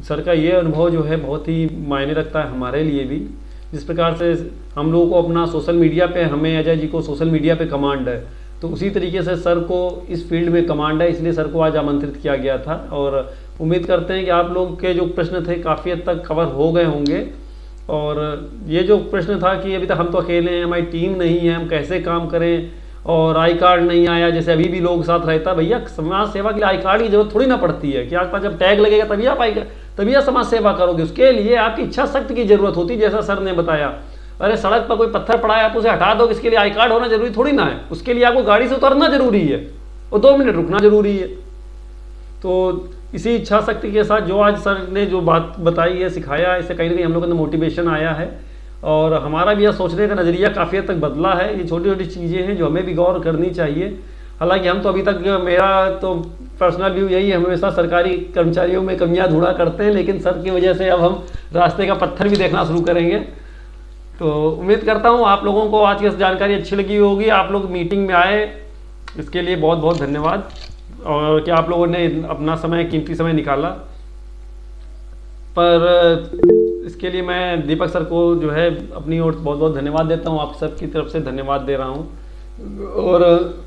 सर का ये अनुभव जो है बहुत ही मायने रखता है हमारे लिए भी। जिस प्रकार से हम लोगों को अपना सोशल मीडिया पे, हमें अजय जी को सोशल मीडिया पे कमांड है, तो उसी तरीके से सर को इस फील्ड में कमांड है, इसलिए सर को आज आमंत्रित किया गया था। और उम्मीद करते हैं कि आप लोग के जो प्रश्न थे काफ़ी हद तक कवर हो गए होंगे। और ये जो प्रश्न था कि अभी तक हम तो अकेले हैं, हमारी टीम नहीं है, हम कैसे काम करें, और आई कार्ड नहीं आया, जैसे अभी भी लोग साथ रहता, भैया समाज सेवा के लिए आई कार्ड की जरूरत थोड़ी ना पड़ती है कि आपके पास जब टैग लगेगा तभी आप समाज सेवा करोगे। उसके लिए आपकी इच्छा शक्ति की जरूरत होती है, जैसा सर ने बताया। अरे सड़क पर कोई पत्थर पड़ा है, आप उसे हटा दो, इसके लिए आई कार्ड होना जरूरी थोड़ी ना है। उसके लिए आपको गाड़ी से उतरना जरूरी है और 2 मिनट रुकना जरूरी है। तो इसी इच्छा शक्ति के साथ जो आज सर ने जो बात बताई है, सिखाया है, इससे कहीं ना कहीं हम लोग के अंदर मोटिवेशन आया है, और हमारा भी यह सोचने का नज़रिया काफ़ी हद तक बदला है। ये छोटी छोटी चीज़ें हैं जो हमें भी गौर करनी चाहिए। हालांकि हम तो अभी तक, मेरा तो पर्सनल व्यू यही है, हमेशा सरकारी कर्मचारियों में कमियां ढूंढा करते हैं, लेकिन सर की वजह से अब हम रास्ते का पत्थर भी देखना शुरू करेंगे। तो उम्मीद करता हूँ आप लोगों को आज की जानकारी अच्छी लगी होगी। आप लोग मीटिंग में आए, इसके लिए बहुत बहुत धन्यवाद, और कि आप लोगों ने अपना समय, कीमती समय निकाला। पर इसके लिए मैं दीपक सर को जो है अपनी ओर बहुत बहुत धन्यवाद देता हूँ, आप सबकी तरफ से धन्यवाद दे रहा हूँ। और